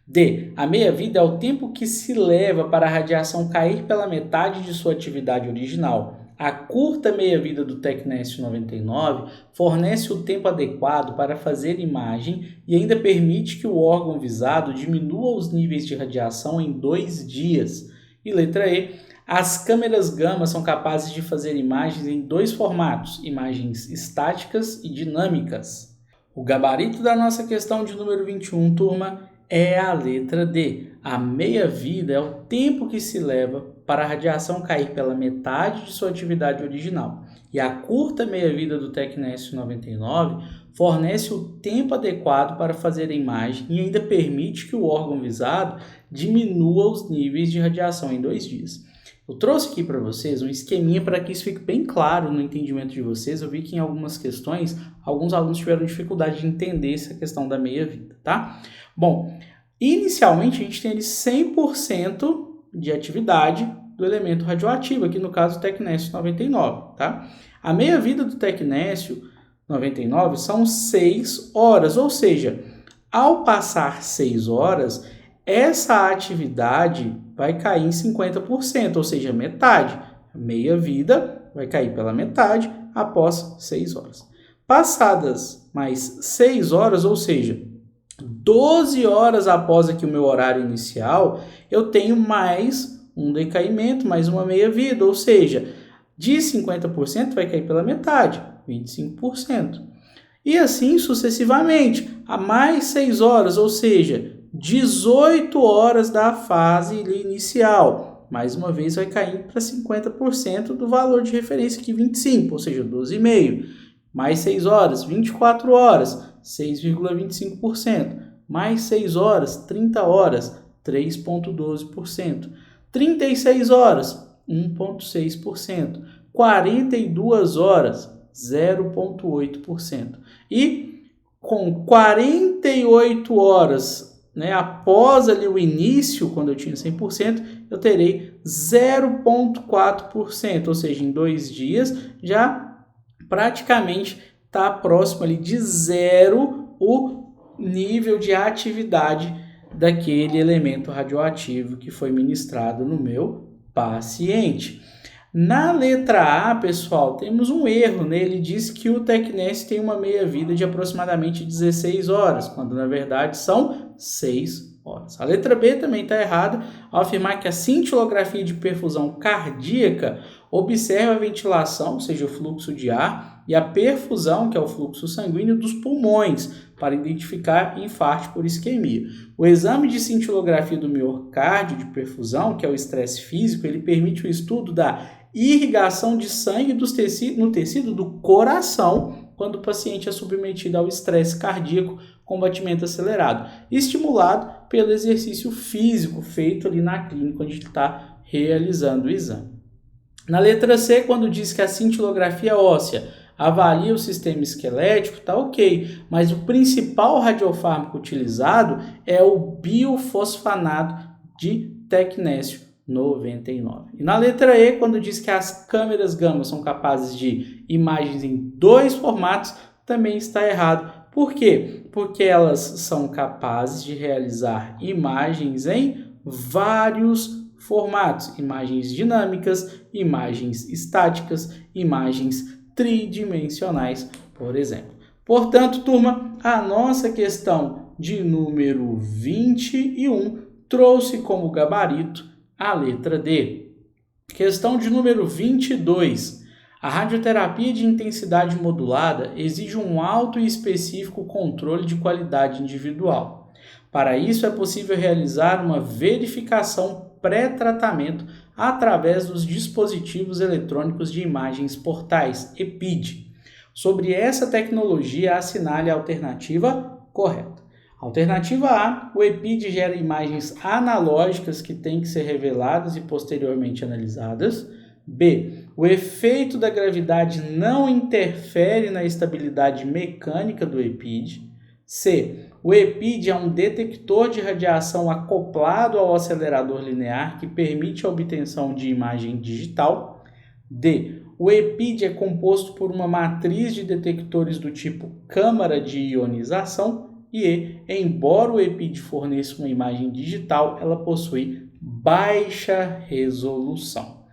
D. A meia-vida é o tempo que se leva para a radiação cair pela metade de sua atividade original. A curta meia-vida do Tecnésio 99 fornece o tempo adequado para fazer imagem e ainda permite que o órgão visado diminua os níveis de radiação em 2 dias. E letra E, as câmeras gama são capazes de fazer imagens em 2 formatos, imagens estáticas e dinâmicas. O gabarito da nossa questão de número 21, turma, é a letra D. A meia-vida é o tempo que se leva para a radiação cair pela metade de sua atividade original. E a curta meia-vida do Tecnésio 99 fornece o tempo adequado para fazer a imagem e ainda permite que o órgão visado diminua os níveis de radiação em 2 dias. Eu trouxe aqui para vocês um esqueminha para que isso fique bem claro no entendimento de vocês. Eu vi que em algumas questões, alguns alunos tiveram dificuldade de entender essa questão da meia-vida, tá? Bom, inicialmente a gente tem ali 100% de atividade do elemento radioativo, aqui no caso o Tecnésio 99, tá? A meia-vida do Tecnésio 99 são 6 horas, ou seja, ao passar 6 horas, essa atividade vai cair em 50%, ou seja, metade. Meia-vida vai cair pela metade após 6 horas. Passadas mais 6 horas, ou seja, 12 horas após aqui o meu horário inicial, eu tenho mais um decaimento, mais uma meia-vida, ou seja, de 50% vai cair pela metade, 25%. E assim sucessivamente, a mais 6 horas, ou seja, 18 horas da fase inicial. mais uma vez vai cair para 50% do valor de referência aqui, 25, ou seja, 12,5. Mais 6 horas, 24 horas, 6,25%. Mais 6 horas, 30 horas, 3,12%. 36 horas, 1,6%. 42 horas, 0,8%. E com 48 horas, né, após ali o início, quando eu tinha 100%, eu terei 0,4%, ou seja, em 2 dias já praticamente está próximo ali de zero o nível de atividade daquele elemento radioativo que foi ministrado no meu paciente. Na letra A, pessoal, temos um erro, né? Ele diz que o TecNS tem uma meia-vida de aproximadamente 16 horas, quando na verdade são 6 horas. A letra B também está errada ao afirmar que a cintilografia de perfusão cardíaca observa a ventilação, ou seja, o fluxo de ar, e a perfusão, que é o fluxo sanguíneo dos pulmões, para identificar infarto por isquemia. O exame de cintilografia do miocárdio de perfusão, que é o estresse físico, ele permite o estudo da irrigação de sangue no tecido do coração quando o paciente é submetido ao estresse cardíaco com batimento acelerado, estimulado pelo exercício físico feito ali na clínica onde ele está realizando o exame. Na letra C, quando diz que a cintilografia óssea avalia o sistema esquelético, tá ok, mas o principal radiofármaco utilizado é o biofosfanato de tecnésio 99. E na letra E, quando diz que as câmeras gama são capazes de imagens em 2 formatos, também está errado. Por quê? Porque elas são capazes de realizar imagens em vários formatos, imagens dinâmicas, imagens estáticas, imagens tridimensionais, por exemplo. Portanto, turma, a nossa questão de número 21 trouxe como gabarito a letra D. Questão de número 22. A radioterapia de intensidade modulada exige um alto e específico controle de qualidade individual. Para isso, é possível realizar uma verificação pré-tratamento através dos dispositivos eletrônicos de imagens portais, EPID. Sobre essa tecnologia, assinale a alternativa correta. Alternativa A, o EPID gera imagens analógicas que têm que ser reveladas e posteriormente analisadas. B, o efeito da gravidade não interfere na estabilidade mecânica do EPID. C, o EPID é um detector de radiação acoplado ao acelerador linear que permite a obtenção de imagem digital. D, o EPID é composto por uma matriz de detectores do tipo câmara de ionização. E, embora o EPID forneça uma imagem digital, ela possui baixa resolução.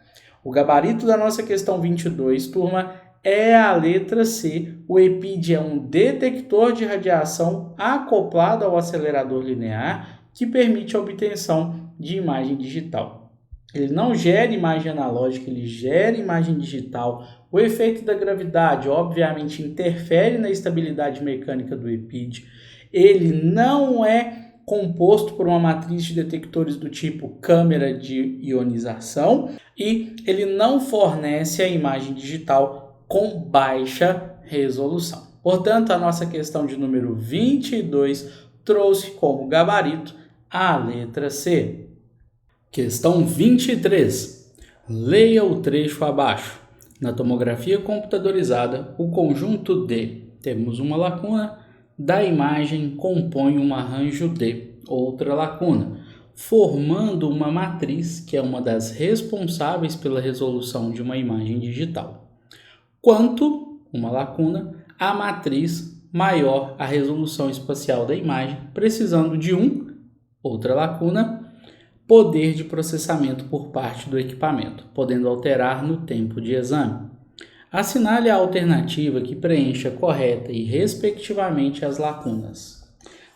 O gabarito da nossa questão 22, turma, é a letra C. O EPID é um detector de radiação acoplado ao acelerador linear que permite a obtenção de imagem digital. Ele não gera imagem analógica, ele gera imagem digital. O efeito da gravidade, obviamente, interfere na estabilidade mecânica do EPID. Ele não é composto por uma matriz de detectores do tipo câmara de ionização e ele não fornece a imagem digital com baixa resolução. Portanto, a nossa questão de número 22 trouxe como gabarito a letra C. Questão 23. Leia o trecho abaixo. Na tomografia computadorizada, o conjunto D, temos uma lacuna, da imagem compõe um arranjo D, outra lacuna, formando uma matriz que é uma das responsáveis pela resolução de uma imagem digital. Quanto, uma lacuna, a matriz maior a resolução espacial da imagem, precisando de outra lacuna, poder de processamento por parte do equipamento, podendo alterar no tempo de exame. Assinale a alternativa que preencha correta e respectivamente as lacunas.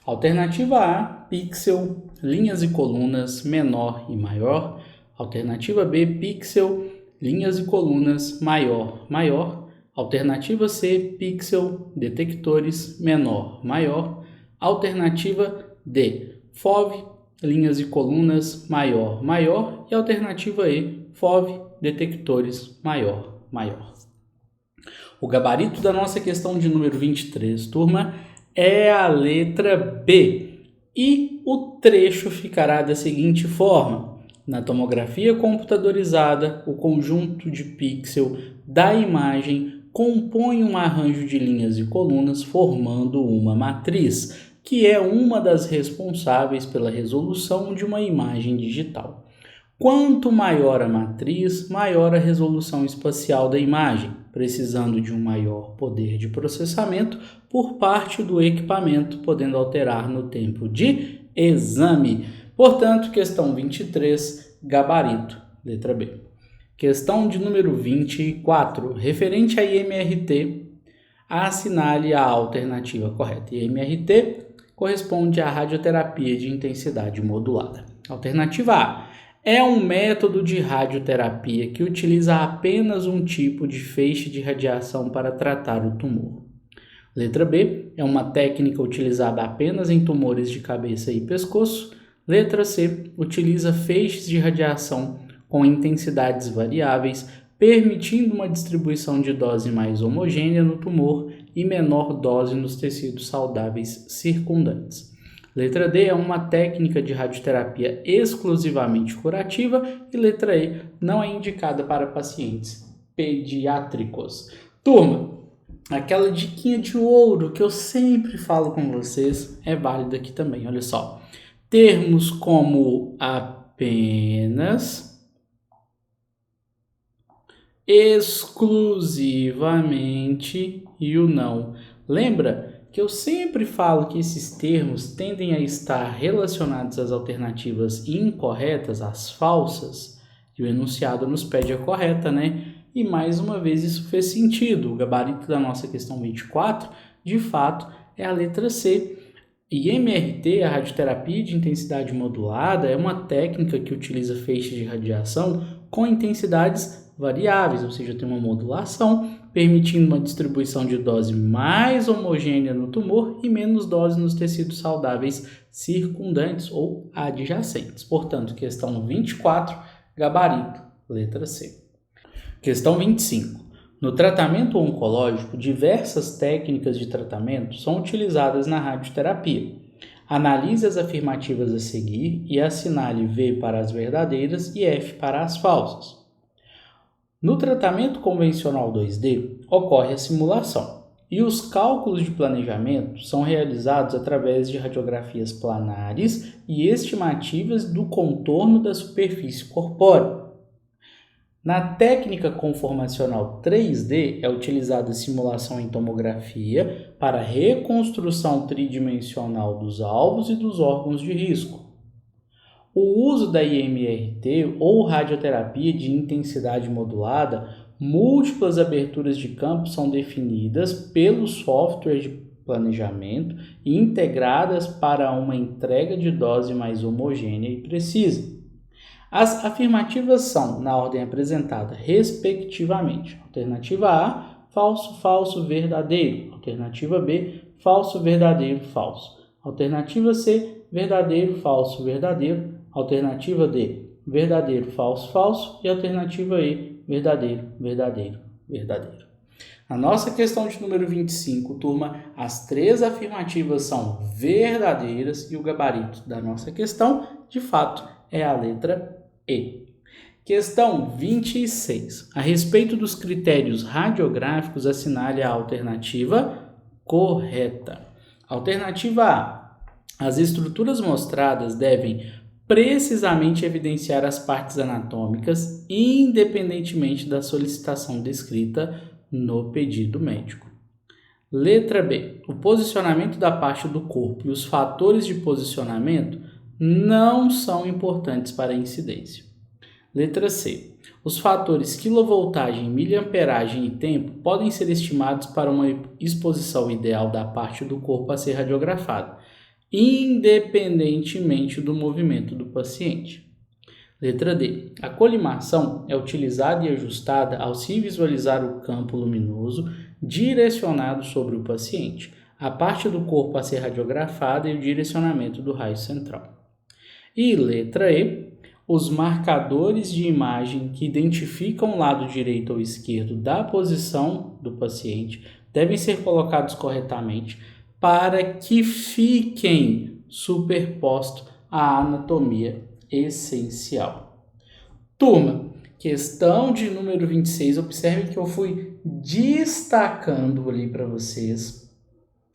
Alternativa A, pixel, linhas e colunas menor e maior. Alternativa B, pixel, linhas e colunas maior, maior. Alternativa C, pixel, detectores menor, maior. Alternativa D, FOV, linhas e colunas maior, maior. E alternativa E, FOV, detectores maior, maior. O gabarito da nossa questão de número 23, turma, é a letra B. E o trecho ficará da seguinte forma: na tomografia computadorizada, o conjunto de pixel da imagem compõe um arranjo de linhas e colunas formando uma matriz, que é uma das responsáveis pela resolução de uma imagem digital. Quanto maior a matriz, maior a resolução espacial da imagem, precisando de um maior poder de processamento por parte do equipamento, podendo alterar no tempo de exame. Portanto, questão 23, gabarito, letra B. Questão de número 24, referente a IMRT, assinale a alternativa correta. IMRT corresponde à radioterapia de intensidade modulada. Alternativa A. É um método de radioterapia que utiliza apenas um tipo de feixe de radiação para tratar o tumor. Letra B. É uma técnica utilizada apenas em tumores de cabeça e pescoço. Letra C. Utiliza feixes de radiação com intensidades variáveis, permitindo uma distribuição de dose mais homogênea no tumor e menor dose nos tecidos saudáveis circundantes. Letra D é uma técnica de radioterapia exclusivamente curativa. E letra E não é indicada para pacientes pediátricos. Turma, aquela diquinha de ouro que eu sempre falo com vocês é válida aqui também. Olha só, termos como apenas, exclusivamente e o não. Lembra que eu sempre falo que esses termos tendem a estar relacionados às alternativas incorretas, às falsas, e o enunciado nos pede a correta, né? E mais uma vez isso fez sentido. O gabarito da nossa questão 24, de fato, é a letra C. IMRT, a radioterapia de intensidade modulada, é uma técnica que utiliza feixes de radiação com intensidades variáveis, ou seja, tem uma modulação, permitindo uma distribuição de dose mais homogênea no tumor e menos dose nos tecidos saudáveis circundantes ou adjacentes. Portanto, questão 24, gabarito, letra C. Questão 25. No tratamento oncológico, diversas técnicas de tratamento são utilizadas na radioterapia. Analise as afirmativas a seguir e assinale V para as verdadeiras e F para as falsas. No tratamento convencional 2D, ocorre a simulação, e os cálculos de planejamento são realizados através de radiografias planares e estimativas do contorno da superfície corpórea. Na técnica conformacional 3D, é utilizada a simulação em tomografia para reconstrução tridimensional dos alvos e dos órgãos de risco. O uso da IMRT ou radioterapia de intensidade modulada, múltiplas aberturas de campo são definidas pelo software de planejamento e integradas para uma entrega de dose mais homogênea e precisa. As afirmativas são, na ordem apresentada, respectivamente: alternativa A, falso, falso, verdadeiro; alternativa B, falso, verdadeiro, falso; alternativa C, verdadeiro, falso, verdadeiro; alternativa D, verdadeiro, falso, falso; e alternativa E, verdadeiro, verdadeiro, verdadeiro. Na nossa questão de número 25, turma, as três afirmativas são verdadeiras e o gabarito da nossa questão, de fato, é a letra E. Questão 26. A respeito dos critérios radiográficos, assinale a alternativa correta. Alternativa A. As estruturas mostradas devem precisamente evidenciar as partes anatômicas, independentemente da solicitação descrita no pedido médico. Letra B. O posicionamento da parte do corpo e os fatores de posicionamento não são importantes para a incidência. Letra C. Os fatores quilovoltagem, miliamperagem e tempo podem ser estimados para uma exposição ideal da parte do corpo a ser radiografada, independentemente do movimento do paciente. Letra D. A colimação é utilizada e ajustada ao se visualizar o campo luminoso direcionado sobre o paciente, a parte do corpo a ser radiografada e o direcionamento do raio central. E letra E, os marcadores de imagem que identificam o lado direito ou esquerdo da posição do paciente devem ser colocados corretamente para que fiquem superpostos à anatomia essencial. Turma, questão de número 26, observe que eu fui destacando ali para vocês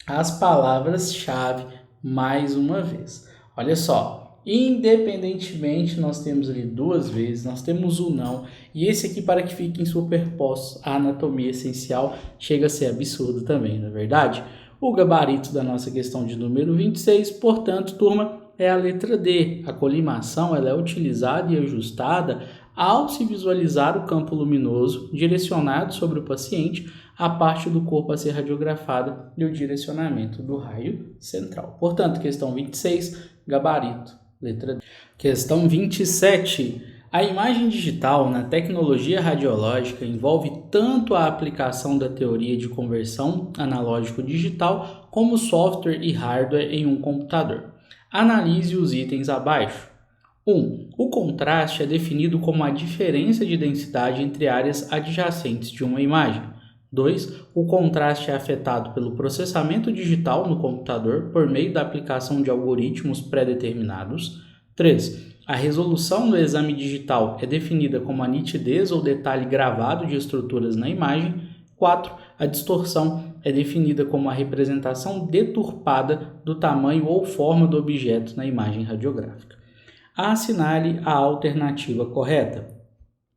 as palavras-chave mais uma vez. Olha só, independentemente nós temos ali duas vezes, nós temos o não, e esse aqui para que fiquem superpostos à anatomia essencial chega a ser absurdo também, não é verdade? O gabarito da nossa questão de número 26, portanto, turma, é a letra D. A colimação ela é utilizada e ajustada ao se visualizar o campo luminoso direcionado sobre o paciente, a parte do corpo a ser radiografada e o direcionamento do raio central. Portanto, questão 26, gabarito, letra D. Questão 27. A imagem digital na tecnologia radiológica envolve tanto a aplicação da teoria de conversão analógico-digital como software e hardware em um computador. Analise os itens abaixo. 1. O contraste é definido como a diferença de densidade entre áreas adjacentes de uma imagem. 2. O contraste é afetado pelo processamento digital no computador por meio da aplicação de algoritmos pré-determinados. 3. A resolução do exame digital é definida como a nitidez ou detalhe gravado de estruturas na imagem. 4. A distorção é definida como a representação deturpada do tamanho ou forma do objeto na imagem radiográfica. Assinale a alternativa correta.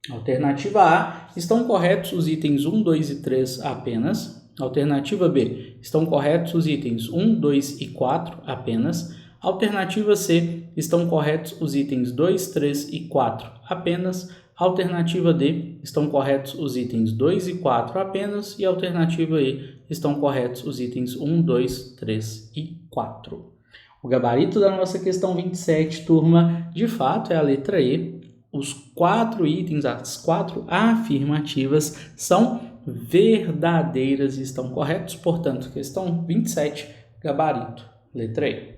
Alternativa A, estão corretos os itens 1, 2 e 3 apenas. Alternativa B, estão corretos os itens 1, 2 e 4 apenas. Alternativa C, estão corretos os itens 2, 3 e 4 apenas. Alternativa D, estão corretos os itens 2 e 4 apenas. E alternativa E, estão corretos os itens 1, 2, 3 e 4. O gabarito da nossa questão 27, turma, de fato é a letra E. Os 4 itens, as 4 afirmativas são verdadeiras e estão corretos. Portanto, questão 27, gabarito, letra E.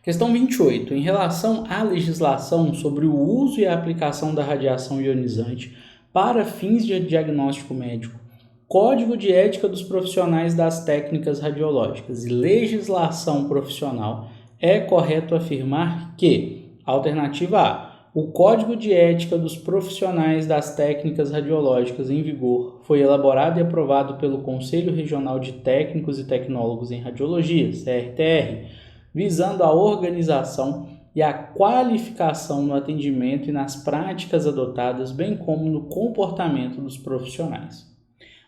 Questão 28. Em relação à legislação sobre o uso e a aplicação da radiação ionizante para fins de diagnóstico médico, Código de Ética dos Profissionais das Técnicas Radiológicas e Legislação Profissional, é correto afirmar que, alternativa A, o Código de Ética dos Profissionais das Técnicas Radiológicas em vigor foi elaborado e aprovado pelo Conselho Regional de Técnicos e Tecnólogos em Radiologia, CRTR, visando a organização e a qualificação no atendimento e nas práticas adotadas, bem como no comportamento dos profissionais.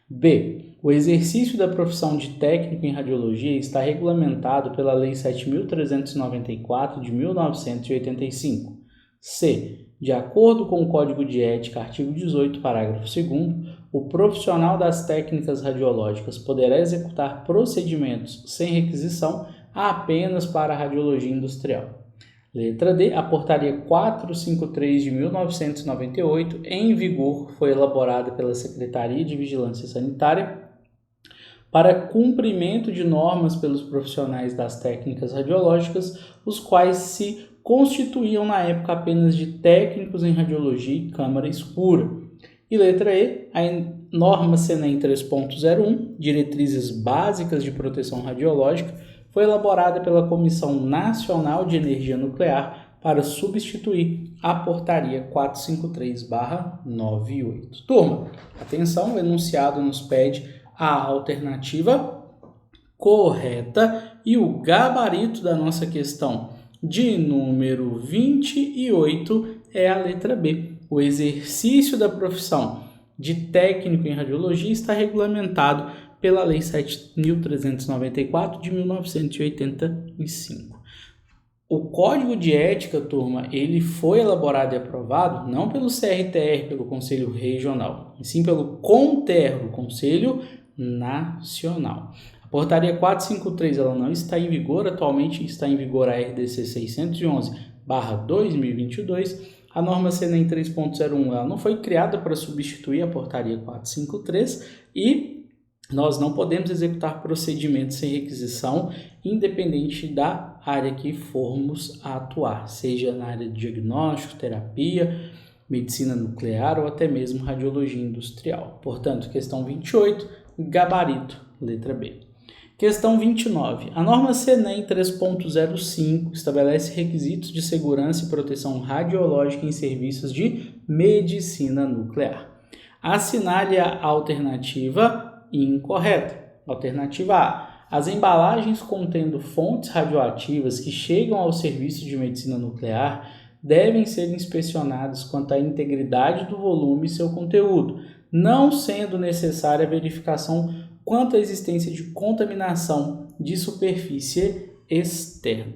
B. O exercício da profissão de técnico em radiologia está regulamentado pela Lei 7.394 de 1985. C. De acordo com o Código de Ética, artigo 18, parágrafo 2º, o profissional das técnicas radiológicas poderá executar procedimentos sem requisição apenas para a radiologia industrial. Letra D. A Portaria 453 de 1998, em vigor, foi elaborada pela Secretaria de Vigilância Sanitária para cumprimento de normas pelos profissionais das técnicas radiológicas, os quais se constituíam na época apenas de técnicos em radiologia e câmara escura. E letra E, a norma CNEM 3.01, Diretrizes Básicas de Proteção Radiológica, foi elaborada pela Comissão Nacional de Energia Nuclear para substituir a Portaria 453/98. Turma, atenção, o enunciado nos pede a alternativa correta e o gabarito da nossa questão de número 28 é a letra B. O exercício da profissão de técnico em radiologia está regulamentado pela Lei 7.394 de 1985. O Código de Ética, turma, ele foi elaborado e aprovado não pelo CRTR, pelo Conselho Regional, e sim pelo CONTER, o Conselho Nacional. A Portaria 453 ela não está em vigor, atualmente está em vigor a RDC 611/2022. A norma CNEM 3.01 ela não foi criada para substituir a Portaria 453 e nós não podemos executar procedimentos sem requisição, independente da área que formos a atuar, seja na área de diagnóstico, terapia, medicina nuclear ou até mesmo radiologia industrial. Portanto, questão 28, gabarito, letra B. Questão 29. A norma CNEM 3.05 estabelece requisitos de segurança e proteção radiológica em serviços de medicina nuclear. Assinale a alternativa incorreta. Alternativa A. As embalagens contendo fontes radioativas que chegam ao serviço de medicina nuclear devem ser inspecionadas quanto à integridade do volume e seu conteúdo, não sendo necessária a verificação quanto à existência de contaminação de superfície externa.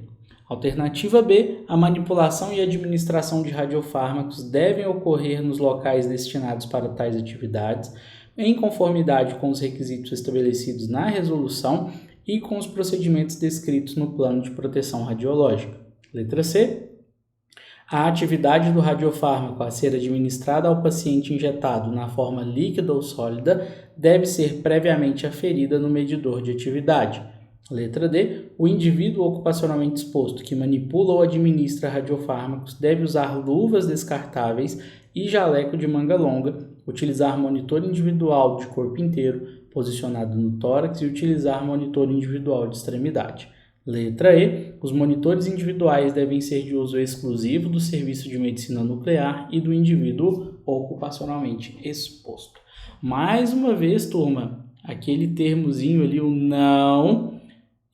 Alternativa B. A manipulação e administração de radiofármacos devem ocorrer nos locais destinados para tais atividades, em conformidade com os requisitos estabelecidos na resolução e com os procedimentos descritos no plano de proteção radiológica. Letra C. A atividade do radiofármaco a ser administrada ao paciente injetado na forma líquida ou sólida deve ser previamente aferida no medidor de atividade. Letra D. O indivíduo ocupacionalmente exposto que manipula ou administra radiofármacos deve usar luvas descartáveis e jaleco de manga longa, utilizar monitor individual de corpo inteiro posicionado no tórax e utilizar monitor individual de extremidade. Letra E. Os monitores individuais devem ser de uso exclusivo do serviço de medicina nuclear e do indivíduo ocupacionalmente exposto. Mais uma vez, turma, aquele termozinho ali, o não,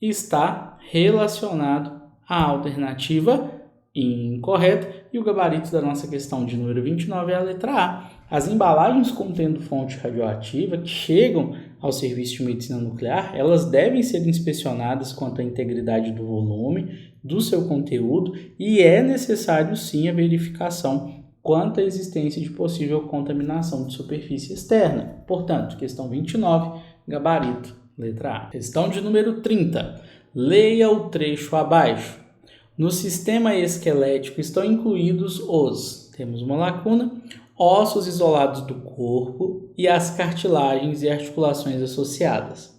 está relacionado à alternativa incorreta e o gabarito da nossa questão de número 29 é a letra A. As embalagens contendo fonte radioativa que chegam ao serviço de medicina nuclear, elas devem ser inspecionadas quanto à integridade do volume, do seu conteúdo e é necessário sim a verificação quanto à existência de possível contaminação de superfície externa. Portanto, questão 29, gabarito, letra A. Questão de número 30. Leia o trecho abaixo. No sistema esquelético estão incluídos temos uma lacuna, ossos isolados do corpo e as cartilagens e articulações associadas.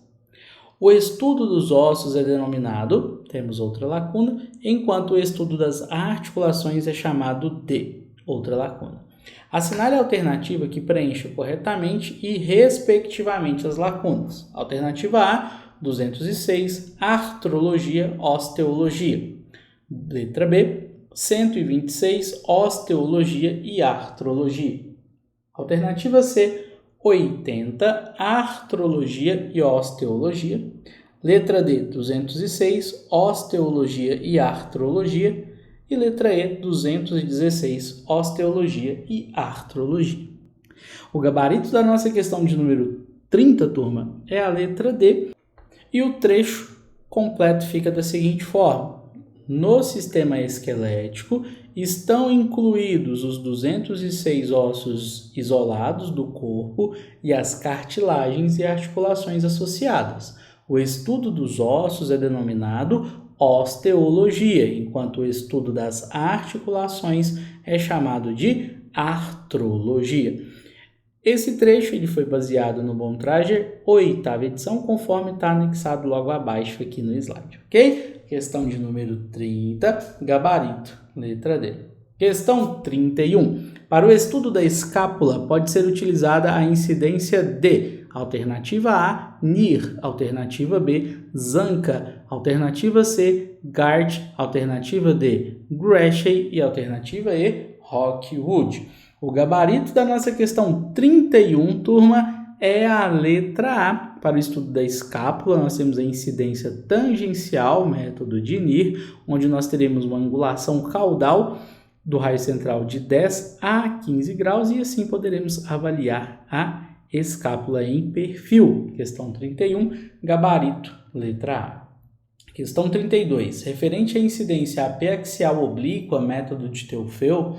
O estudo dos ossos é denominado, temos outra lacuna, enquanto o estudo das articulações é chamado de outra lacuna. Assinale a alternativa que preencha corretamente e respectivamente as lacunas. Alternativa A, 206, artrologia, osteologia. Letra B, 126, osteologia e artrologia. Alternativa C, 80, artrologia e osteologia. Letra D, 206, osteologia e artrologia. E letra E, 216, osteologia e artrologia. O gabarito da nossa questão de número 30, turma, é a letra D. E o trecho completo fica da seguinte forma. No sistema esquelético estão incluídos os 206 ossos isolados do corpo e as cartilagens e articulações associadas. O estudo dos ossos é denominado osteologia, enquanto o estudo das articulações é chamado de artrologia. Esse trecho ele foi baseado no Bontrager, 8ª edição, conforme está anexado logo abaixo aqui no slide, ok? Questão de número 30, gabarito, letra D. Questão 31. Para o estudo da escápula, pode ser utilizada a incidência de alternativa A, NIR, alternativa B, Zanca, alternativa C, GART, alternativa D, Greshey e alternativa E, Rockwood. O gabarito da nossa questão 31, turma, é a letra A. Para o estudo da escápula, nós temos a incidência tangencial, método de NIR, onde nós teremos uma angulação caudal do raio central de 10 a 15 graus e assim poderemos avaliar a escápula em perfil. Questão 31, gabarito, letra A. Questão 32, referente à incidência apiaxial oblíqua, método de Teufel,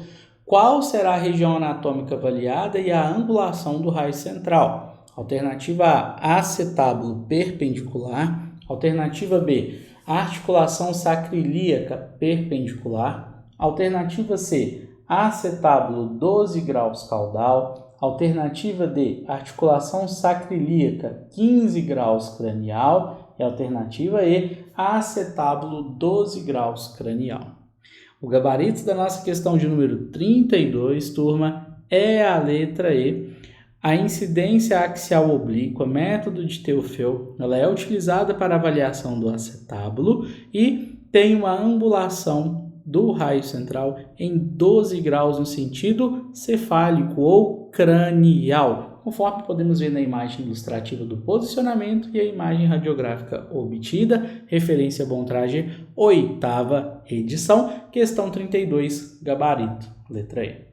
qual será a região anatômica avaliada e a angulação do raio central? Alternativa A, acetábulo perpendicular. Alternativa B, articulação sacroiliaca perpendicular. Alternativa C, acetábulo 12 graus caudal. Alternativa D, articulação sacroiliaca, 15 graus cranial. E alternativa E, acetábulo, 12 graus cranial. O gabarito da nossa questão de número 32, turma, é a letra E. A incidência axial oblíqua, método de Theufel, ela é utilizada para avaliação do acetábulo e tem uma angulação do raio central em 12 graus no sentido cefálico ou cranial, conforme podemos ver na imagem ilustrativa do posicionamento e a imagem radiográfica obtida, referência Bom Traje, 8ª edição, questão 32, gabarito, letra E.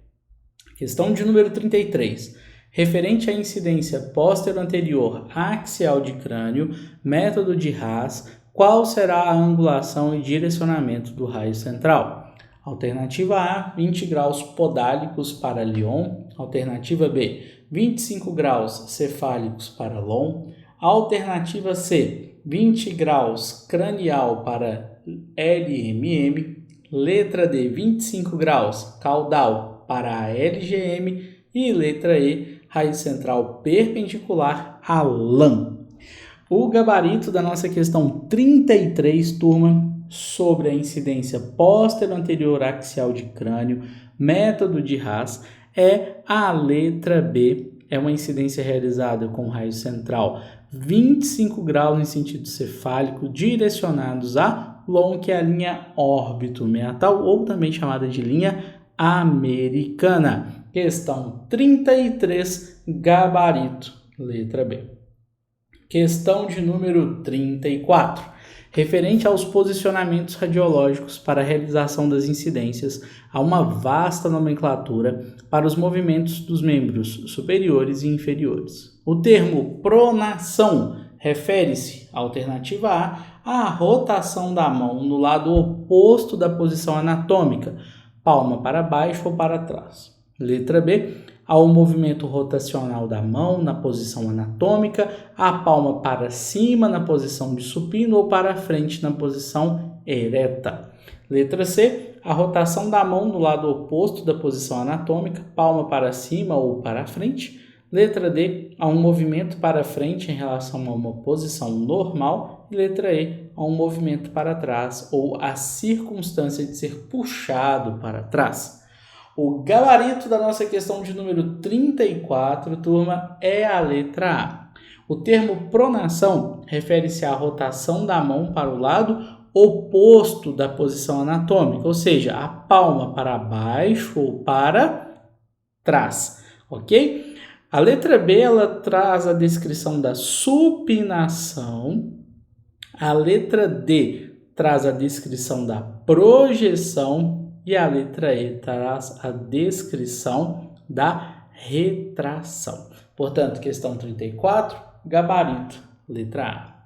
Questão de número 33. Referente à incidência póstero-anterior axial de crânio, método de Haas, qual será a angulação e direcionamento do raio central? Alternativa A, 20 graus podálicos para Lyon. Alternativa B, 25 graus cefálicos para Long. Alternativa C, 20 graus cranial para LMM. Letra D, 25 graus caudal para a LGM. E letra E, raiz central perpendicular a LAM. O gabarito da nossa questão 33, turma, sobre a incidência póstero-anterior axial de crânio, método de Haas, é a letra B. É uma incidência realizada com raiz central 25 graus em sentido cefálico, direcionados a LOM, que é a linha órbito-meatal, ou também chamada de linha americana. Questão 33, gabarito, letra B. Questão de número 34. Referente aos posicionamentos radiológicos para a realização das incidências, há uma vasta nomenclatura para os movimentos dos membros superiores e inferiores. O termo pronação refere-se, alternativa A, à rotação da mão no lado oposto da posição anatômica, palma para baixo ou para trás. Letra B, ao movimento rotacional da mão na posição anatômica, a palma para cima na posição de supino ou para frente na posição ereta. Letra C, a rotação da mão no lado oposto da posição anatômica, palma para cima ou para frente. Letra D, a um movimento para frente em relação a uma posição normal. E letra E, a um movimento para trás ou a circunstância de ser puxado para trás. O gabarito da nossa questão de número 34, turma, é a letra A. O termo pronação refere-se à rotação da mão para o lado oposto da posição anatômica, ou seja, a palma para baixo ou para trás, ok? A letra B, ela traz a descrição da supinação. A letra D traz a descrição da projeção. E a letra E traz a descrição da retração. Portanto, questão 34, gabarito, letra A.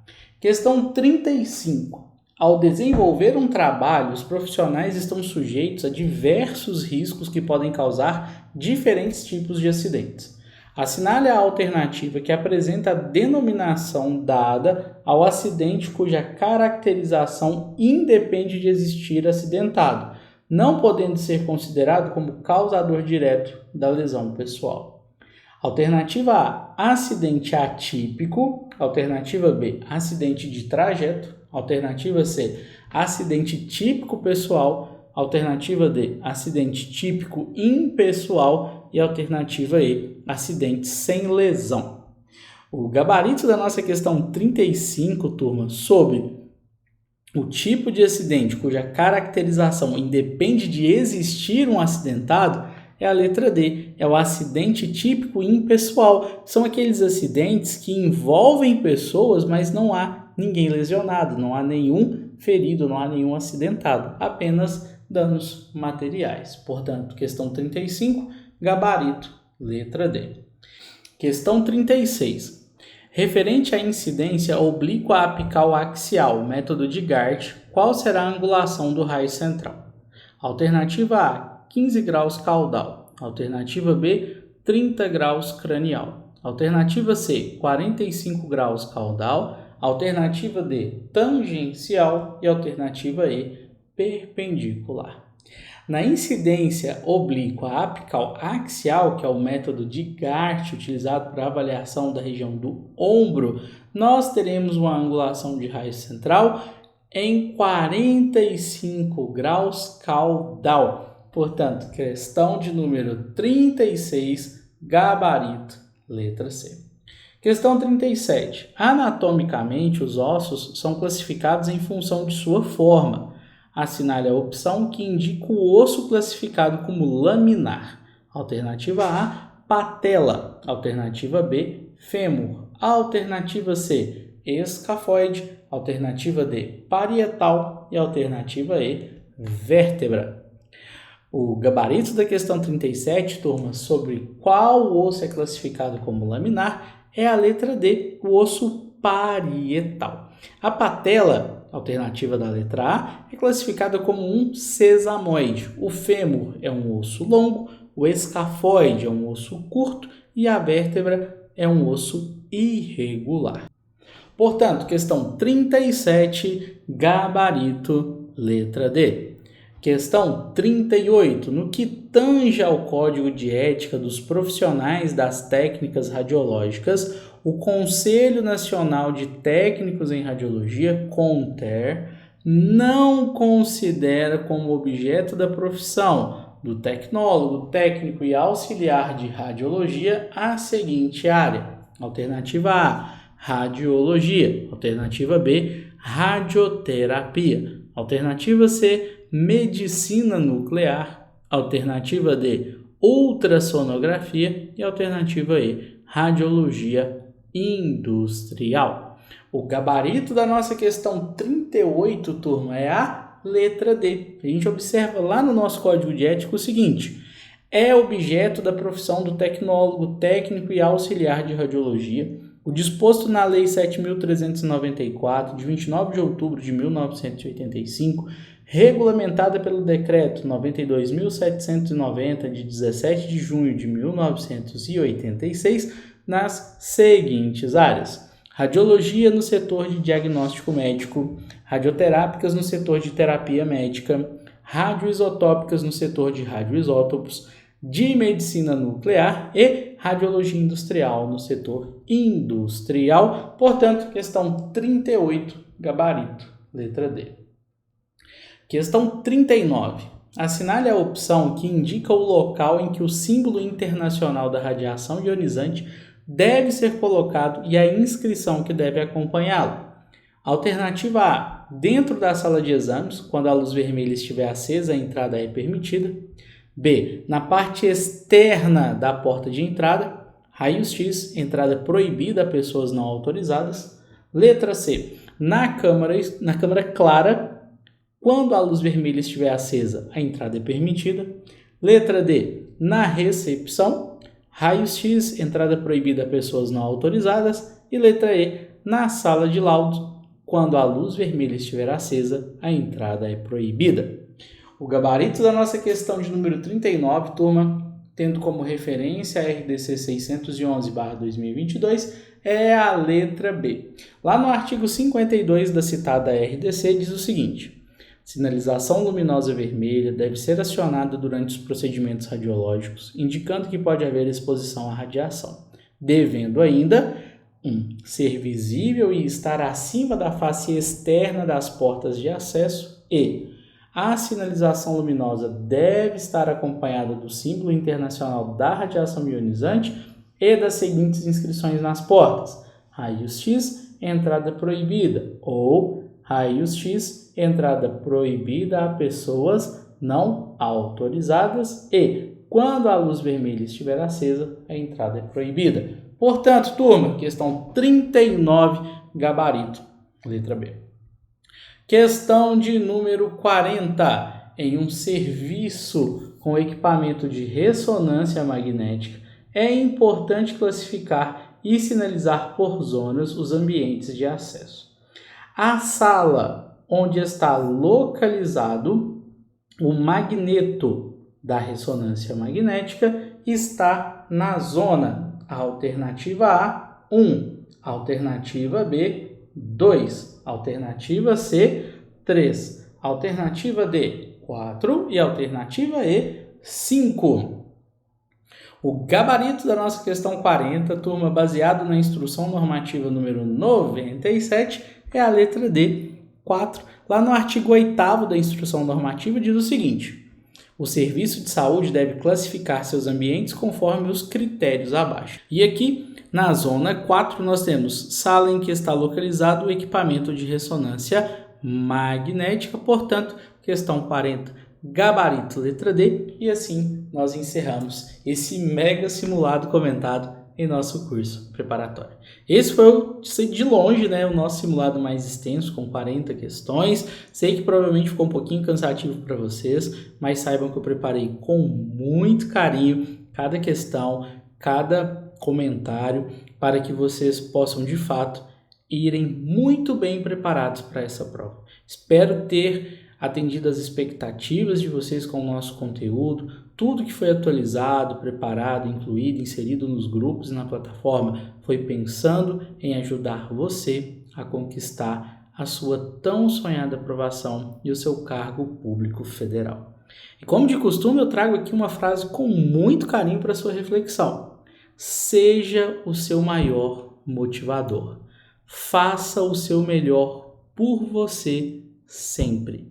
Questão 35. Ao desenvolver um trabalho, os profissionais estão sujeitos a diversos riscos que podem causar diferentes tipos de acidentes. Assinale a alternativa que apresenta a denominação dada ao acidente cuja caracterização independe de existir acidentado, não podendo ser considerado como causador direto da lesão pessoal. Alternativa A, acidente atípico. Alternativa B, acidente de trajeto. Alternativa C, acidente típico pessoal. Alternativa D, acidente típico impessoal. E alternativa E, acidente sem lesão. O gabarito da nossa questão 35, turma, sobre o tipo de acidente cuja caracterização independe de existir um acidentado é a letra D, é o acidente típico impessoal. São aqueles acidentes que envolvem pessoas, mas não há ninguém lesionado, não há nenhum ferido, não há nenhum acidentado, apenas danos materiais. Portanto, questão 35, gabarito, letra D. Questão 36. Referente à incidência oblíqua apical axial, método de Gart, qual será a angulação do raio central? Alternativa A, 15 graus caudal. Alternativa B, 30 graus cranial. Alternativa C, 45 graus caudal. Alternativa D, tangencial. E alternativa E, perpendicular. Na incidência oblíqua apical axial, que é o método de Gart utilizado para avaliação da região do ombro, nós teremos uma angulação de raio central em 45 graus caudal. Portanto, questão de número 36, gabarito, letra C. Questão 37. Anatomicamente, os ossos são classificados em função de sua forma. Assinale a opção que indica o osso classificado como laminar. Alternativa A, patela. Alternativa B, fêmur. Alternativa C, escafoide. Alternativa D, parietal. E alternativa E, vértebra. O gabarito da questão 37, turma, sobre qual osso é classificado como laminar, é a letra D, o osso parietal. A patela, alternativa da letra A, é classificada como um sesamoide. O fêmur é um osso longo, o escafoide é um osso curto e a vértebra é um osso irregular. Portanto, questão 37, gabarito, letra D. Questão 38. No que tange ao Código de Ética dos Profissionais das Técnicas Radiológicas, o Conselho Nacional de Técnicos em Radiologia, CONTER, não considera como objeto da profissão do tecnólogo, técnico e auxiliar de radiologia a seguinte área. Alternativa A, radiologia. Alternativa B, radioterapia. Alternativa C, medicina nuclear. Alternativa D, ultrassonografia. E alternativa E, radiologia industrial. O gabarito da nossa questão 38, turma, é a letra D. A gente observa lá no nosso código de ética o seguinte: é objeto da profissão do tecnólogo, técnico e auxiliar de radiologia o disposto na Lei 7.394, de 29 de outubro de 1985, regulamentada pelo Decreto 92.790, de 17 de junho de 1986, nas seguintes áreas: radiologia no setor de diagnóstico médico, radioterápicas no setor de terapia médica, radioisotópicas no setor de radioisótopos, de medicina nuclear e radiologia industrial no setor industrial. Portanto, questão 38, gabarito, letra D. Questão 39. Assinale a opção que indica o local em que o símbolo internacional da radiação ionizante deve ser colocado e a inscrição que deve acompanhá-lo. Alternativa A, dentro da sala de exames, quando a luz vermelha estiver acesa, a entrada é permitida. B, na parte externa da porta de entrada, raios-x, entrada proibida a pessoas não autorizadas. Letra C, na câmara clara, quando a luz vermelha estiver acesa, a entrada é permitida. Letra D, na recepção, raios-x, entrada proibida a pessoas não autorizadas. E letra E, na sala de laudos, quando a luz vermelha estiver acesa, a entrada é proibida. O gabarito da nossa questão de número 39, turma, tendo como referência a RDC 611/2022, é a letra B. Lá no artigo 52 da citada RDC diz o seguinte: sinalização luminosa vermelha deve ser acionada durante os procedimentos radiológicos, indicando que pode haver exposição à radiação, devendo ainda 1. Ser visível e estar acima da face externa das portas de acesso e a sinalização luminosa deve estar acompanhada do símbolo internacional da radiação ionizante e das seguintes inscrições nas portas: raios-x, entrada proibida, ou raios-x, entrada proibida a pessoas não autorizadas e, quando a luz vermelha estiver acesa, a entrada é proibida. Portanto, turma, questão 39, gabarito, letra B. Questão de número 40. Em um serviço com equipamento de ressonância magnética, é importante classificar e sinalizar por zonas os ambientes de acesso. A sala onde está localizado o magneto da ressonância magnética está na zona. Alternativa A, 1. Alternativa B, 2. Alternativa C, 3. Alternativa D, 4 e a alternativa E, 5. O gabarito da nossa questão 40, turma, baseado na instrução normativa número 97, é a letra D, 4. Lá no artigo 8º da instrução normativa diz o seguinte: o serviço de saúde deve classificar seus ambientes conforme os critérios abaixo. E aqui, na zona 4, nós temos sala em que está localizado o equipamento de ressonância magnética, portanto, questão 40, gabarito letra D, e assim nós encerramos esse mega simulado comentado em nosso curso preparatório. Esse foi, de longe, o nosso simulado mais extenso, com 40 questões. Sei que provavelmente ficou um pouquinho cansativo para vocês, mas saibam que eu preparei com muito carinho cada questão, cada comentário, para que vocês possam, de fato, irem muito bem preparados para essa prova. Espero ter atendido às expectativas de vocês com o nosso conteúdo, tudo que foi atualizado, preparado, incluído, inserido nos grupos e na plataforma foi pensando em ajudar você a conquistar a sua tão sonhada aprovação e o seu cargo público federal. E como de costume, eu trago aqui uma frase com muito carinho para sua reflexão. Seja o seu maior motivador. Faça o seu melhor por você sempre.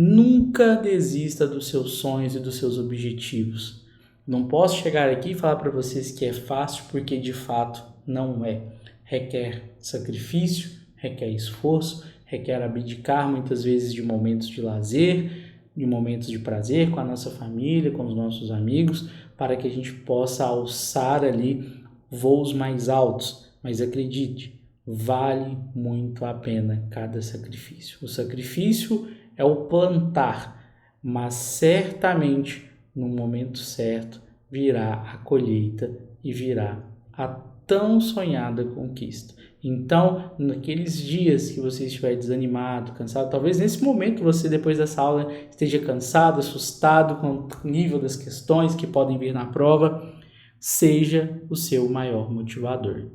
Nunca desista dos seus sonhos e dos seus objetivos. Não posso chegar aqui e falar para vocês que é fácil, porque de fato não é. Requer sacrifício, requer esforço, requer abdicar muitas vezes de momentos de lazer, de momentos de prazer com a nossa família, com os nossos amigos, para que a gente possa alçar ali voos mais altos. Mas acredite, vale muito a pena cada sacrifício. O sacrifício é o plantar, mas certamente no momento certo virá a colheita e virá a tão sonhada conquista. Então, naqueles dias que você estiver desanimado, cansado, talvez nesse momento você, depois dessa aula, esteja cansado, assustado com o nível das questões que podem vir na prova, seja o seu maior motivador.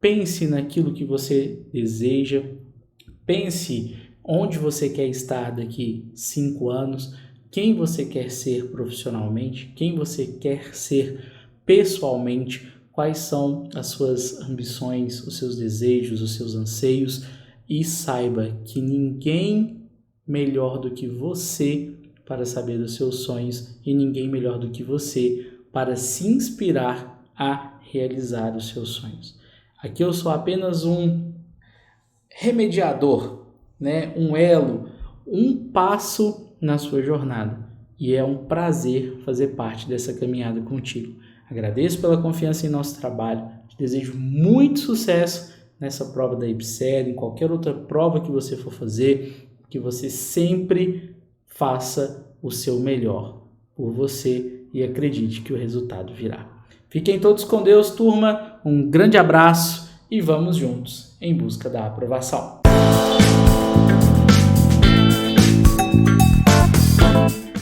Pense naquilo que você deseja, pense onde você quer estar daqui 5 anos, quem você quer ser profissionalmente, quem você quer ser pessoalmente, quais são as suas ambições, os seus desejos, os seus anseios, e saiba que ninguém melhor do que você para saber dos seus sonhos e ninguém melhor do que você para se inspirar a realizar os seus sonhos. Aqui eu sou apenas um remediador, um elo, um passo na sua jornada. E é um prazer fazer parte dessa caminhada contigo. Agradeço pela confiança em nosso trabalho. Te desejo muito sucesso nessa prova da IBSER, em qualquer outra prova que você for fazer, que você sempre faça o seu melhor por você e acredite que o resultado virá. Fiquem todos com Deus, turma. Um grande abraço e vamos juntos em busca da aprovação.